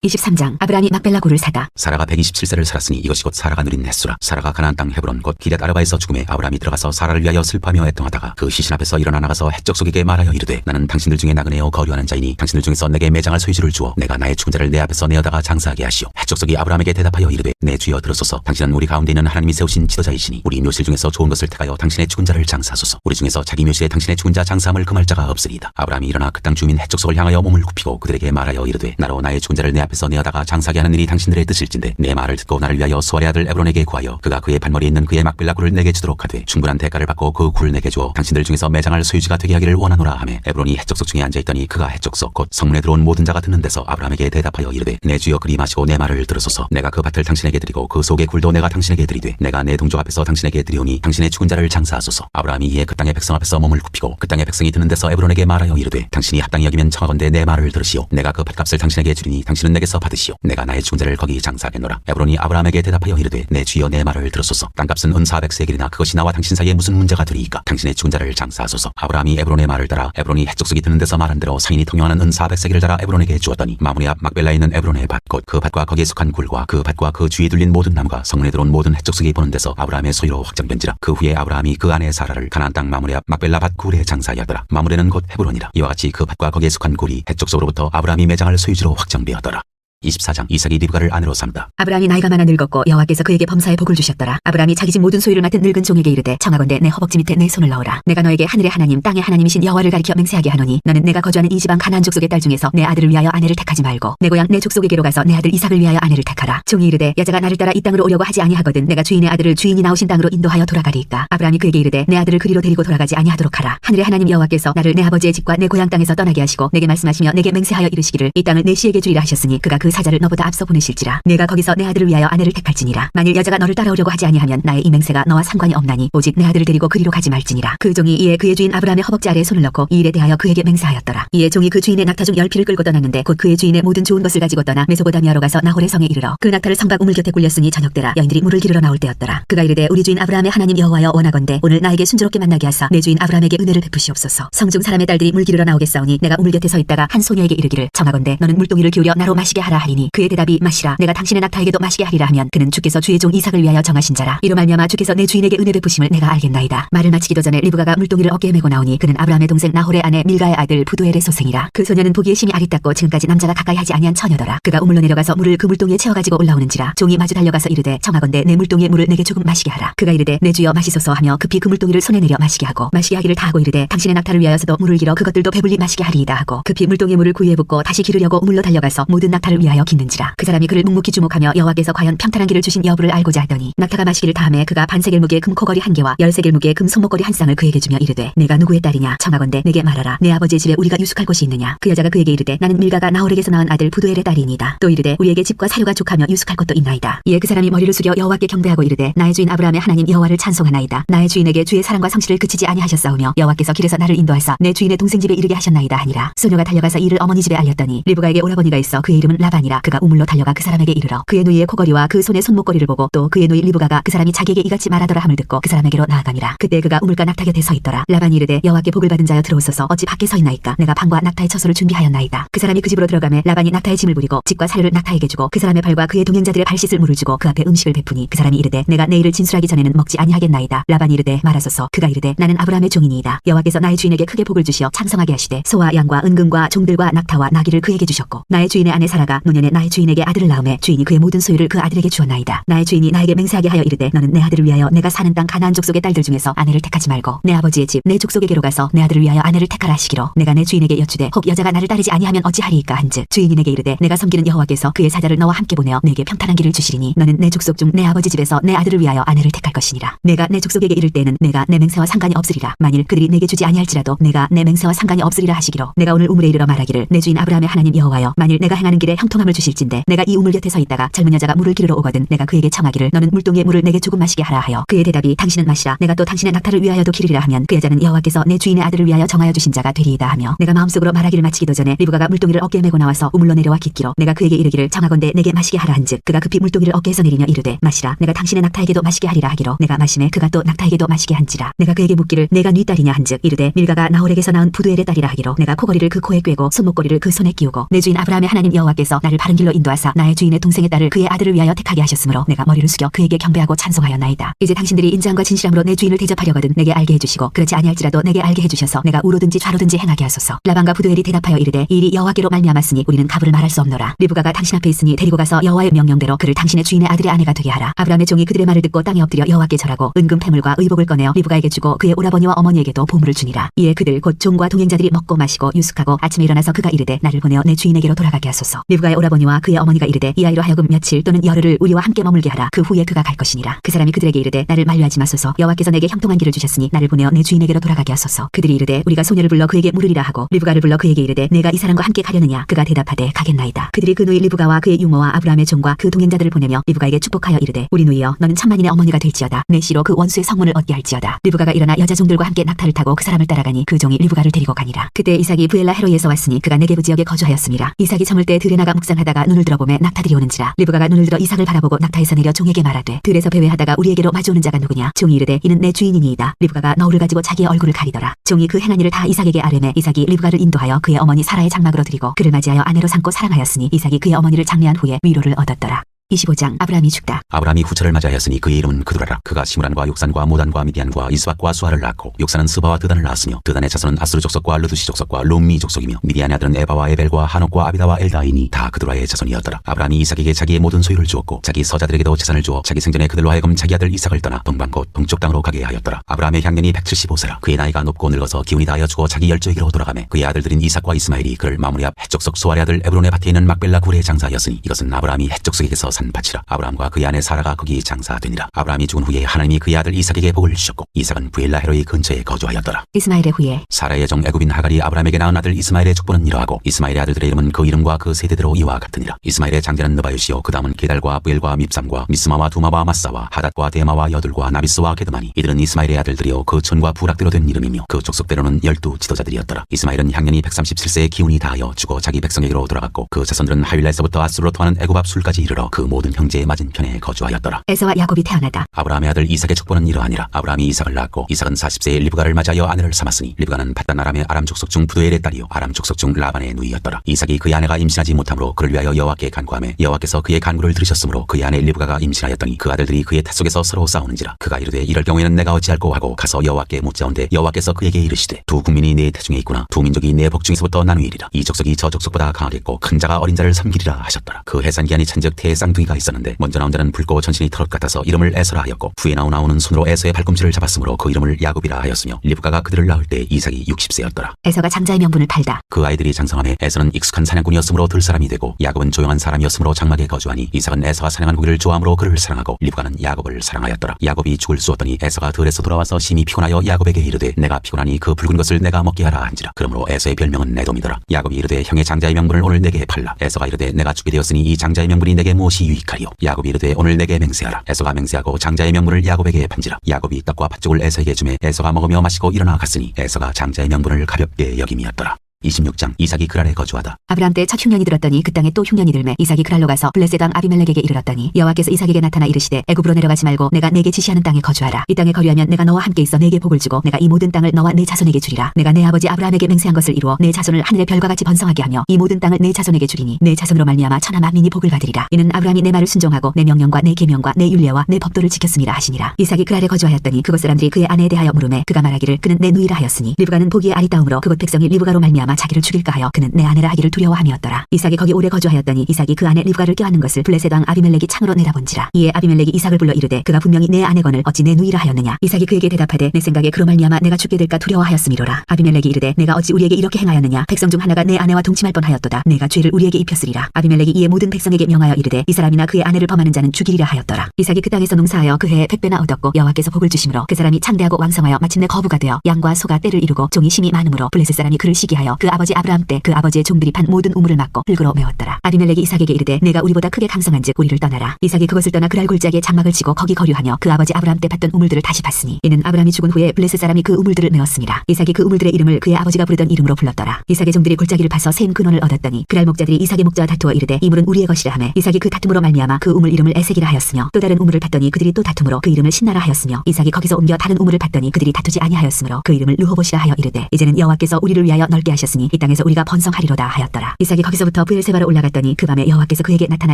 23장. 아브라함이 막벨라 굴을 사다. 사라가 127세를 살았으니 이것이 곧 사라가 누린 횟수라. 사라가 가나안 땅 헤브론 곧 기럇 아르바에서 죽음에 아브라함이 들어가서 사라를 위하여 슬퍼하며 애통하다가 그 시신 앞에서 일어나 나가서 헷적속에게 말하여 이르되 나는 당신들 중에 나그네요 거류하는 자이니 당신들 중에서 내게 매장할 소유지를 주어 내가 나의 죽은 자를 내 앞에서 내어다가 장사하게 하시오. 헷적속이 아브라함에게 대답하여 이르되 내 주여 들으소서. 당신은 우리 가운데 있는 하나님이 세우신 지도자이시니 우리 묘실 중에서 좋은 것을 택하여 당신의 죽은 자를 장사하소서. 우리 중에서 자기 묘실에 당신의 죽은 자 장사함을 금할 자가 없으리이다. 아브라함이 일어나 그 땅 주민 헷적속을 향하여 몸을 굽히고 그들에게 말하여 이르되 나로 나의 죽은 자를 내 앞에서 내어다가 장사하게 하는 일이 당신들의 뜻일진데 내 말을 듣고 나를 위하여 수알의 아들 에브론에게 구하여 그가 그의 발머리에 있는 그의 막벨라 굴을 내게 주도록 하되 충분한 대가를 받고 그 굴을 내게 주어 당신들 중에서 매장할 소유지가 되게 하기를 원하노라 하매 에브론이 헷적속 중에 앉아있더니 그가 헷적속 곧 성문에 들어온 모든 자가 듣는 데서 아브라함에게 대답하여 이르되 내 주여 그리 마시고 내 말을 들으소서. 내가 그 밭을 당신에게 드리고 그 속의 굴도 내가 당신에게 드리되 내가 내 동족 앞에서 당신에게 드리오니 당신의 죽은 자를 장사하소서. 아브라함이 이에 그 땅의 백성 앞에서 몸을 굽히고 그 땅의 백성이 듣는 데서 에브론에게 말하여 이르되 당신이 합당히 여기면 청하건대 내 말을 들으시오. 내가 그 밭값을 당신에게 주리니 당신은 내게서 받으시오. 내가 나의 죽은 자를 거기 장사하겠노라. 에브론이 아브라함에게 대답하여 이르되 내 주여 내 말을 들으소서. 땅값은 은 400세겔이나 그것이 나와 당신 사이에 무슨 문제가 되리이까. 당신의 죽은 자를 장사하소서. 아브라함이 에브론의 말을 따라 에브론이 헷적속이 듣는 데서 말한 대로 상인이 통용하는 은 400세겔을 달아 에브론에게 주었더니 마므리 앞 막벨라에 있는 에브론의 밭 곧 그 밭과 거기에 속한 굴과 그 밭과 그 주위에 둘린 모든 나무가 성문에 들어온 모든 헷적속이 보는 데서 아브라함의 소유로 확정된지라. 그 후에 아브라함이 그 아내 사라를 가나안 땅 마므리 앞 막벨라 밭 굴에 장사하였더라. 마므레는 곧 헤브론이라. 이와 같이 그 밭과 거기에 속한 굴이 헷적속으로부터 아브라함이 매장할 소유지로 확정되었더라. 24장. 이삭이 리브가를 아내로 삼다. 아브라함이 나이가 많아 늙었고 여호와께서 그에게 범사에 복을 주셨더라. 아브라함이 자기 집 모든 소유를 맡은 늙은 종에게 이르되 청하건대 내 허벅지 밑에 내 손을 넣으라. 내가 너에게 하늘의 하나님 땅의 하나님이신 여호와를 가리켜 맹세하게 하노니 너는 내가 거주하는 이 지방 가나안 족속의 딸 중에서 내 아들을 위하여 아내를 택하지 말고 내 고향 내 족속에게로 가서 내 아들 이삭을 위하여 아내를 택하라. 종이 이르되 여자가 나를 따라 이 땅으로 오려고 하지 아니하거든 내가 주인의 아들을 주인이 나오신 땅으로 인도하여 돌아가리이까. 아브라함이 그에게 이르되 내 아들을 그리로 데리고 돌아가지 아니하도록 하라. 하늘의 하나님 여호와께서 나를 내 아버지의 집과 내 고향 땅에서 떠나게 하시고 내게 말씀하시며 내게 맹세하여 이르시기를 이 땅을 내 씨에게 주리라 하셨으니 그가 그 사자를 너보다 앞서 보내실지라. 내가 거기서 내 아들을 위하여 아내를 택할지니라. 만일 여자가 너를 따라오려고 하지 아니하면 나의 이 맹세가 너와 상관이 없나니 오직 내 아들을 데리고 그리로 가지 말지니라. 그 종이 이에 그의 주인 아브라함의 허벅지 아래에 손을 넣고 이 일에 대하여 그에게 맹세하였더라. 이에 종이 그 주인의 낙타 중 10匹를 끌고 떠났는데 곧 그의 주인의 모든 좋은 것을 가지고 떠나 메소보다미아로 가서 나홀의 성에 이르러 그 낙타를 성곽 우물 곁에 굴렸으니 저녁때라. 여인들이 물을 기르러 나올 때였더라. 그가 이르되 우리 주인 아브라함의 하나님 여호와여 원하건대 오늘 나에게 순조롭게 만나게 하사 내 주인 아브라함에게 은혜를 베푸시옵소서. 성중 사람의 딸들이 물 기르러 나오겠사오니 내가 우물 곁에 서 있다가 한 소녀에게 이르기를 청하건대 너는 물동이를 기울여 나로 마시게 하라 하리니 그의 대답이 마시라. 내가 당신의 낙타에게도 마시게 하리라 하면 그는 주께서 주의 종 이삭을 위하여 정하신 자라. 이로 말미암아 주께서 내 주인에게 은혜 베푸심을 내가 알겠나이다. 말을 마치기도 전에 리브가가 물동이를 어깨에 메고 나오니 그는 아브라함의 동생 나홀의 아내 밀가의 아들 부두엘의 소생이라. 그 소녀는 보기에 심히 아리따고 지금까지 남자가 가까이 하지 아니한 처녀더라. 그가 우물로 내려가서 물을 그 물동이에 채워가지고 올라오는지라. 종이 마주 달려가서 이르되 청하건대 내 물동이의 물을 내게 조금 마시게 하라. 그가 이르되 내 주여 마시소서 하며 급히 그 물동이를 손에 내려 마시게 하고 마시게 하기를 다하고 이르되 당신의 낙타를 위하여서도 물을 길어 그것들도 배불리 마시게 하리이다 하고 급히 물동이의 물을 구유에 붓고 다시 기르려고 우물로 달려가서 모든 낙타를 위하여 깃는지라. 그 사람이 그를 묵묵히 주목하며 여호와께서 과연 평탄한 길을 주신 여부를 알고자 하더니 낙타가 마시기를 다음에 그가 반세겔 무게의 금 코걸이 한 개와 10세겔 무게의 금 손목걸이 한 쌍을 그에게 주며 이르되 내가 누구의 딸이냐 청하건대 내게 말하라. 내 아버지의 집에 우리가 유숙할 곳이 있느냐. 그 여자가 그에게 이르되 나는 밀가가 나홀에게서 낳은 아들 부두엘의 딸이니이다. 또 이르되 우리에게 집과 사료가 족하며 유숙할 곳도 있나이다. 이에 그 사람이 머리를 숙여 여호와께 경배하고 이르되 나의 주인 아브라함의 하나님 여호와를 찬송하나이다. 나의 주인에게 주의 사랑과 성실을 그치지 아니하셨사오며 여호와께서 길에서 나를 인도하사 내 주인의 동생 집에 이르게 하셨나이다 하니라. 소녀가 달려가서 이를 어머니 집에 알렸더니 리브가에게 오라버니가 있어 그의 이름은 라반이라. 그가 우물로 달려가 그 사람에게 이르러 그의 누이의 코걸이와 그 손의 손목걸이를 보고 또 그의 누이 리브가가 그 사람이 자기에게 이같이 말하더라 함을 듣고 그 사람에게로 나아가니라. 그때 그가 우물가 낙타 곁에 서 있더라. 라반이 이르되 여호와께 복을 받은 자여 들어오소서. 어찌 밖에 서 있나이까. 내가 방과 낙타의 처소를 준비하였나이다. 그 사람이 그 집으로 들어가매 라반이 낙타의 짐을 부리고 집과 사료를 낙타에게 주고 그 사람의 발과 그의 동행자들의 발 씻을 물을 주고 그 앞에 음식을 베푸니 그 사람이 이르되 내가 내 일을 진술하기 전에는 먹지 아니하겠나이다. 라반이 이르되 말하소서. 그가 이르되 나는 아브라함의 종이니이다. 여호와께서 나의 주인에게 크게 복을 주시어 창성하게 하시되 소와 양과 은금과 종들과 낙타와 나귀를 그에게 주셨고 나의 주인의 아내 사라가 노년에 나의 주인에게 아들을 낳음에 주인이 그의 모든 소유를 그 아들에게 주었나이다. 나의 주인이 나에게 맹세하게 하여 이르되 너는 내 아들을 위하여 내가 사는 땅 가나안 족속의 딸들 중에서 아내를 택하지 말고 내 아버지의 집 내 족속에게로 가서 내 아들을 위하여 아내를 택하라 하시기로 내가 내 주인에게 여쭈되 혹 여자가 나를 따르지 아니하면 어찌하리이까 한즉 주인이 내게 이르되 내가 섬기는 여호와께서 그의 사자를 너와 함께 보내어 내게 평탄한 길을 주시리니 너는 내 족속 중 내 아버지 집에서 내 아들을 위하여 아내를 택할 것이니라. 내가 내 족속에게 이를 때에는 내가 내 맹세와 상관이 없으리라. 만일 그들이 내게 주지 아니할지라도 내가 내 맹세와 상관이 없으리라 하시기로 내가 오늘 우물에 이르러 말하기를 내 주인 아브라함의 하나님 여호와여 만일 내가 행하는 길에 형통함을 주실진데 내가 이 우물 곁에 서 있다가 젊은 여자가 물을 기르러 오거든 내가 그에게 청하기를 너는 물동이의 물을 내게 조금 마시게 하라 하여 그의 대답이 당신은 마시라. 내가 또 당신의 낙타를 위하여도 기르리라 하면 그 여자는 여호와께서 내 주인의 아들을 위하여 정하여 주신 자가 되리이다 하며 내가 마음속으로 말하기를 마치기도 전에 리브가가 물동이를 어깨에 메고 나와서 우물로 내려와 깃기로 내가 그에게 이르기를 청하건대 내게 마시게 하라 한즉 그가 급히 물동이를 어깨에서 내리며 이르되 마시라. 내가 당신의 낙타에게도 마시게 하리라 하기로 내가 마시매 그가 또 낙타에게도 마시게 한지라. 내가 그에게 묻기를 내가 네 딸이냐 한즉 이르되 밀가가 나홀에게서 낳은 부두엘의 딸이라 하기로 내가 코걸이를 그 코에 꿰고 손목걸이를 그 손에 끼우고 내 주인 아브라함의 하나님 여호와께서 나를 바른 길로 인도하사 나의 주인의 동생의 딸을 그의 아들을 위하여 택하게 하셨으므로 내가 머리를 숙여 그에게 경배하고 찬송하였나이다. 이제 당신들이 인자함과 진실함으로 내 주인을 대접하려거든 내게 알게 해주시고 그렇지 아니할지라도 내게 알게 해주셔서 내가 우로든지 좌로든지 행하게 하소서. 라반과 부두엘이 대답하여 이르되 이 일이 여호와께로 말미암았으니 우리는 가부를 말할 수 없노라. 리브가가 당신 앞에 있으니 데리고 가서 여호와의 명령대로 그를 당신의 주인의 아들의 아내가 되게 하라. 아브라함의 종이 그들의 말을 듣고 땅에 엎드려 여호와께 절하고 은금 패물과 의복을 꺼내어 리브가에게 주고 그의 오라버니와 어머니에게도 보물을 주니라. 이에 그들 곧 종과 동행자들이 먹고 마시고 유숙하고 아침에 일어나서 그가 이르되 나를 보내어 내 주인에게로 돌아가게 하소서. 리브가의 오라버니와 그의 어머니가 이르되 이 아이로 하여금 며칠 또는 열흘을 우리와 함께 머물게 하라. 그 후에 그가 갈 것이니라. 그 사람이 그들에게 이르되 나를 만류하지 마소서. 여호와께서 내게 형통한 길을 주셨으니 나를 보내어 내 주인에게로 돌아가게 하소서. 그들이 이르되 우리가 소녀를 불러 그에게 물으리라 하고 리브가를 불러 그에게 이르되 내가 이 사람과 함께 가려느냐. 그가 대답하되 가겠나이다. 그들이 그 누이 리브가와 그의 유모와 아브라함의 종과 그 동행자들을 보내며 리브가에게 축복하여 이르되 우리 누이여 너는 천만인의 어머니가 될지어다. 내 씨로 그 원수의 성문을 얻게 할지어다. 리브가가 일어나 여자 종들과 함께 낙타를 타고 그 사람을 따라가니 그 종이 리브가를 데리고 가니라. 그때 이삭이 부엘라 헤로이에서 왔으니 그가 네게부 지역에 거주하였음이라. 이삭이 저물 때 들에 나가 묵상하다가 눈을 들어보매 낙타들이 오는지라. 리브가가 눈을 들어 이삭을 바라보고 낙타에서 내려 종에게 말하되 들에서 배회하다가 우리에게로 마주오는 자가 누구냐. 종이 이르되 이는 내 주인이니이다. 리브가가 너울을 가지고 자기의 얼굴을 가리더라. 종이 그 행한 일을 다 이삭에게 아뢰매 이삭이 리브가를 인도하여 그의 어머니 사라의 장막으로 드리고 그를 맞이하여 아내로 삼고 사랑하였으니 이삭이 그의 어머니를 장례한 후에 위로를 얻었더라. 25장 아브라함이 죽다. 아브라함이 후처를 맞이하였으니 그의 이름은 그두라라. 그가 시므란과 욕산과 모단과 미디안과 이스박과 수아를 낳았고 욕산은 스바와 드단을 낳았으며 드단의 자손은 아스루 족속과 르두시 족속과 롬미 족속이며 미디안의 아들은 에바와 에벨과 하녹과 아비다와 엘다이니 다 그두라의 자손이었더라. 아브라함이 이삭에게 자기의 모든 소유를 주었고 자기 서자들에게도 재산을 주어 자기 생전에 그들로 하여금 자기 아들 이삭을 떠나 동방 곧 동쪽 땅으로 가게 하였더라. 아브라함의 향년이 175세라. 그의 나이가 높고 늙어서 기운이 다하여 죽어 자기 열조에게로 돌아가매 그의 아들들인 이삭과 이스마엘이 그를 마무리 앞 헷족속 수아의 아들 에브론의 밭에 있는 막벨라 굴에 장사하였으니 이것은 아브라함이 헷족속에게서 산 밭이라. 아브라함과 그의 아내 사라가 거기 장사되니라. 아브라함이 죽은 후에 하나님이 그의 아들 이삭에게 복을 주셨고 이삭은 부엘라 헤로이 근처에 거주하였더라. 이스마엘의 후에 사라의 종 애굽인 하갈이 아브라함에게 낳은 아들 이스마엘의 족보는 이러하고 이스마엘의 아들들의 이름은 그 이름과 그 세대대로 이와 같으니라. 이스마엘의 장자는 느바요시요 그 다음은 게달과 부엘과 밉삼과 미스마와 두마와 마사와 하닷과 데마와 여둘과 나비스와 게드마니 이들은 이스마엘의 아들들이요 그 촌과 부락대로 된 이름이며 그 족속대로는 12 지도자들이었더라. 이스마엘은 향년이 137세에 기운이 다하여 죽어 자기 백성에게로 돌아갔고 그 자손들은 하윌라에서부터 아수르로 통하는 애굽 앞 술까지 이르러 그 모든 형제의 맞은편에 거주하였더라. 에서와 야곱이 태어나다. 아브라함의 아들 이삭의 족보는 이러하니라. 아브라함이 이삭을 낳았고 이삭은 40세에 리브가를 맞이하여 아내를 삼았으니 리브가는 바단 아람의 아람 족속 중 부두엘의 딸이요 아람 족속 중 라반의 누이였더라. 이삭이 그의 아내가 임신하지 못함으로 그를 위하여 여호와께 간구하매 여호와께서 그의 간구를 들으셨으므로 그의 아내 리브가가 임신하였더니 그 아들들이 그의 탓 속에서 서로 싸우는지라. 그가 이르되 이럴 경우에는 내가 어찌할꼬 하고 가서 여호와께 묻자온데 여호와께서 그에게 이르시되 두 국민이 네 태중에 있구나. 두 민족이 네 복중에서부터 나누이리라. 이 족속이 저 족속보다 강하겠고 큰 자가 어린 자를 섬기리라 하셨더라. 그 해산 기한이 찬즉 태의 쌍둥이가 있었는데 먼저 나온 자는 붉고 전신이 털옷 같아서 이름을 에서라 하였고 후에 나오는 손으로 에서의 발꿈치를 잡았으므로 그 이름을 야곱이라 하였으며 리브가가 그들을 낳을 때 이삭이 60세였더라. 에서가 장자의 명분을 팔다. 그 아이들이 장성함에 에서는 익숙한 사냥꾼이었으므로 들사람이 되고 야곱은 조용한 사람이었으므로 장막에 거주하니 이삭은 에서가 사냥한 고기를 좋아함으로 그를 사랑하고 리브가는 야곱을 사랑하였더라. 야곱이 죽을 쑤었더니 에서가 들에서 돌아와서 심히 피곤하여 야곱에게 이르되 내가 피곤하니 그 붉은 것을 내가 먹게 하라 한지라. 그러므로 에서의 별명은 에돔이더라. 야곱이 이르되 형의 장자의 명분을 오늘 내게 팔라. 에서가 이르되 내가 죽게 되었으니 이 장자의 명분이 내게 무엇이 유익하리요. 야곱이 이르되 오늘 내게 맹세하라. 에서가 맹세하고 장자의 명분을 야곱에게 판지라. 야곱이 떡과 팥죽을 에서에게 주매 에서가 먹으며 마시고 일어나 갔으니 에서가 장자의 명분을 가볍게 여김이었더라. 26장 이삭이 그랄에 거주하다. 아브라함 때 첫 흉년이 들었더니 그 땅에 또 흉년이 들매 이삭이 그랄로 가서 블레셋 왕 아비멜렉에게 이르렀더니 여호와께서 이삭에게 나타나 이르시되 애굽으로 내려가지 말고 내가 내게 지시하는 땅에 거주하라. 이 땅에 거류하면 내가 너와 함께 있어 내게 복을 주고 내가 이 모든 땅을 너와 내 자손에게 주리라. 내가 내 아버지 아브라함에게 맹세한 것을 이루어 내 자손을 하늘의 별과 같이 번성하게 하며 이 모든 땅을 내 자손에게 주리니 내 자손으로 말미암아 천하 만민이 복을 받으리라. 이는 아브라함이 내 말을 순종하고 내 명령과 내 계명과 내 율례와 내 법도를 지켰음이라 하시니라. 이삭이 그랄에 거주하였더니 그곳 사람들이 그의 아내에 대하여 물으매 그가 말하기를 그는 내 누이라 하였으니 리브가는 보기에 아리따움으로 그곳 백성이 리브가로 말미암아 자기를 죽일까 하여 그는 내 아내라 하기를 두려워함이었더라. 이삭이 거기 오래 거주하였더니 이삭이 그 아내 리브가를 껴안는 것을 블레셋 왕 아비멜렉이 창으로 내다본지라. 이에 아비멜렉이 이삭을 불러 이르되 그가 분명히 내 아내거늘 어찌 내 누이라 하였느냐. 이삭이 그에게 대답하되 내 생각에 그로 말미암아 내가 죽게 될까 두려워하였음이로라. 아비멜렉이 이르되 내가 어찌 우리에게 이렇게 행하였느냐. 백성 중 하나가 내 아내와 동침할 뻔하였도다. 내가 죄를 우리에게 입혔으리라. 아비멜렉이 이에 모든 백성에게 명하여 이르되 이 사람이나 그의 아내를 범하는 자는 죽이리라 하였더라. 이삭이 그 땅에서 농사하여 그 해에 100배나 얻었고 여호와께서 복을 주심으로 그 사람이 창대하고 왕성하여 마침내 거부가 되어 양과 소가 떼를 이루고 종이 심이 많음으로 블레셋 사람이 그를 시기하여 그 아버지 아브라함 때 그 아버지의 종들이 판 모든 우물을 막고 흙으로 메웠더라. 아비멜렉이 이삭에게 이르되 내가 우리보다 크게 강성한즉 우리를 떠나라. 이삭이 그것을 떠나 그랄 골짜기에 장막을 치고 거기 거류하며 그 아버지 아브라함 때 팠던 우물들을 다시 팠으니 이는 아브라함이 죽은 후에 블레셋 사람이 그 우물들을 메웠습니다. 이삭이 그 우물들의 이름을 그의 아버지가 부르던 이름으로 불렀더라. 이삭의 종들이 골짜기를 파서 샘 근원을 얻었더니 그랄 목자들이 이삭의 목자와 다투어 이르되 이 물은 우리의 것이라 하매 이삭이 그 다툼으로 말미암아 그 우물 이름을 에색이라 하였으며 또 다른 우물을 팠더니 그들이 또 다툼으로 그 이름을 신나라 하였으며 이삭이 거기서 옮겨 다른 우물을 팠더니 그들이 다투지 아니하였으므로 그 이름을 르호봇이라 하여 이르되 이제는 여호와께서 우리를 위하여 넓게 하셨 하셨으니 이 땅에서 우리가 번성하리로다 하였더라. 이삭이 거기서부터 브엘세바로 올라갔더니 그 밤에 여호와께서 그에게 나타나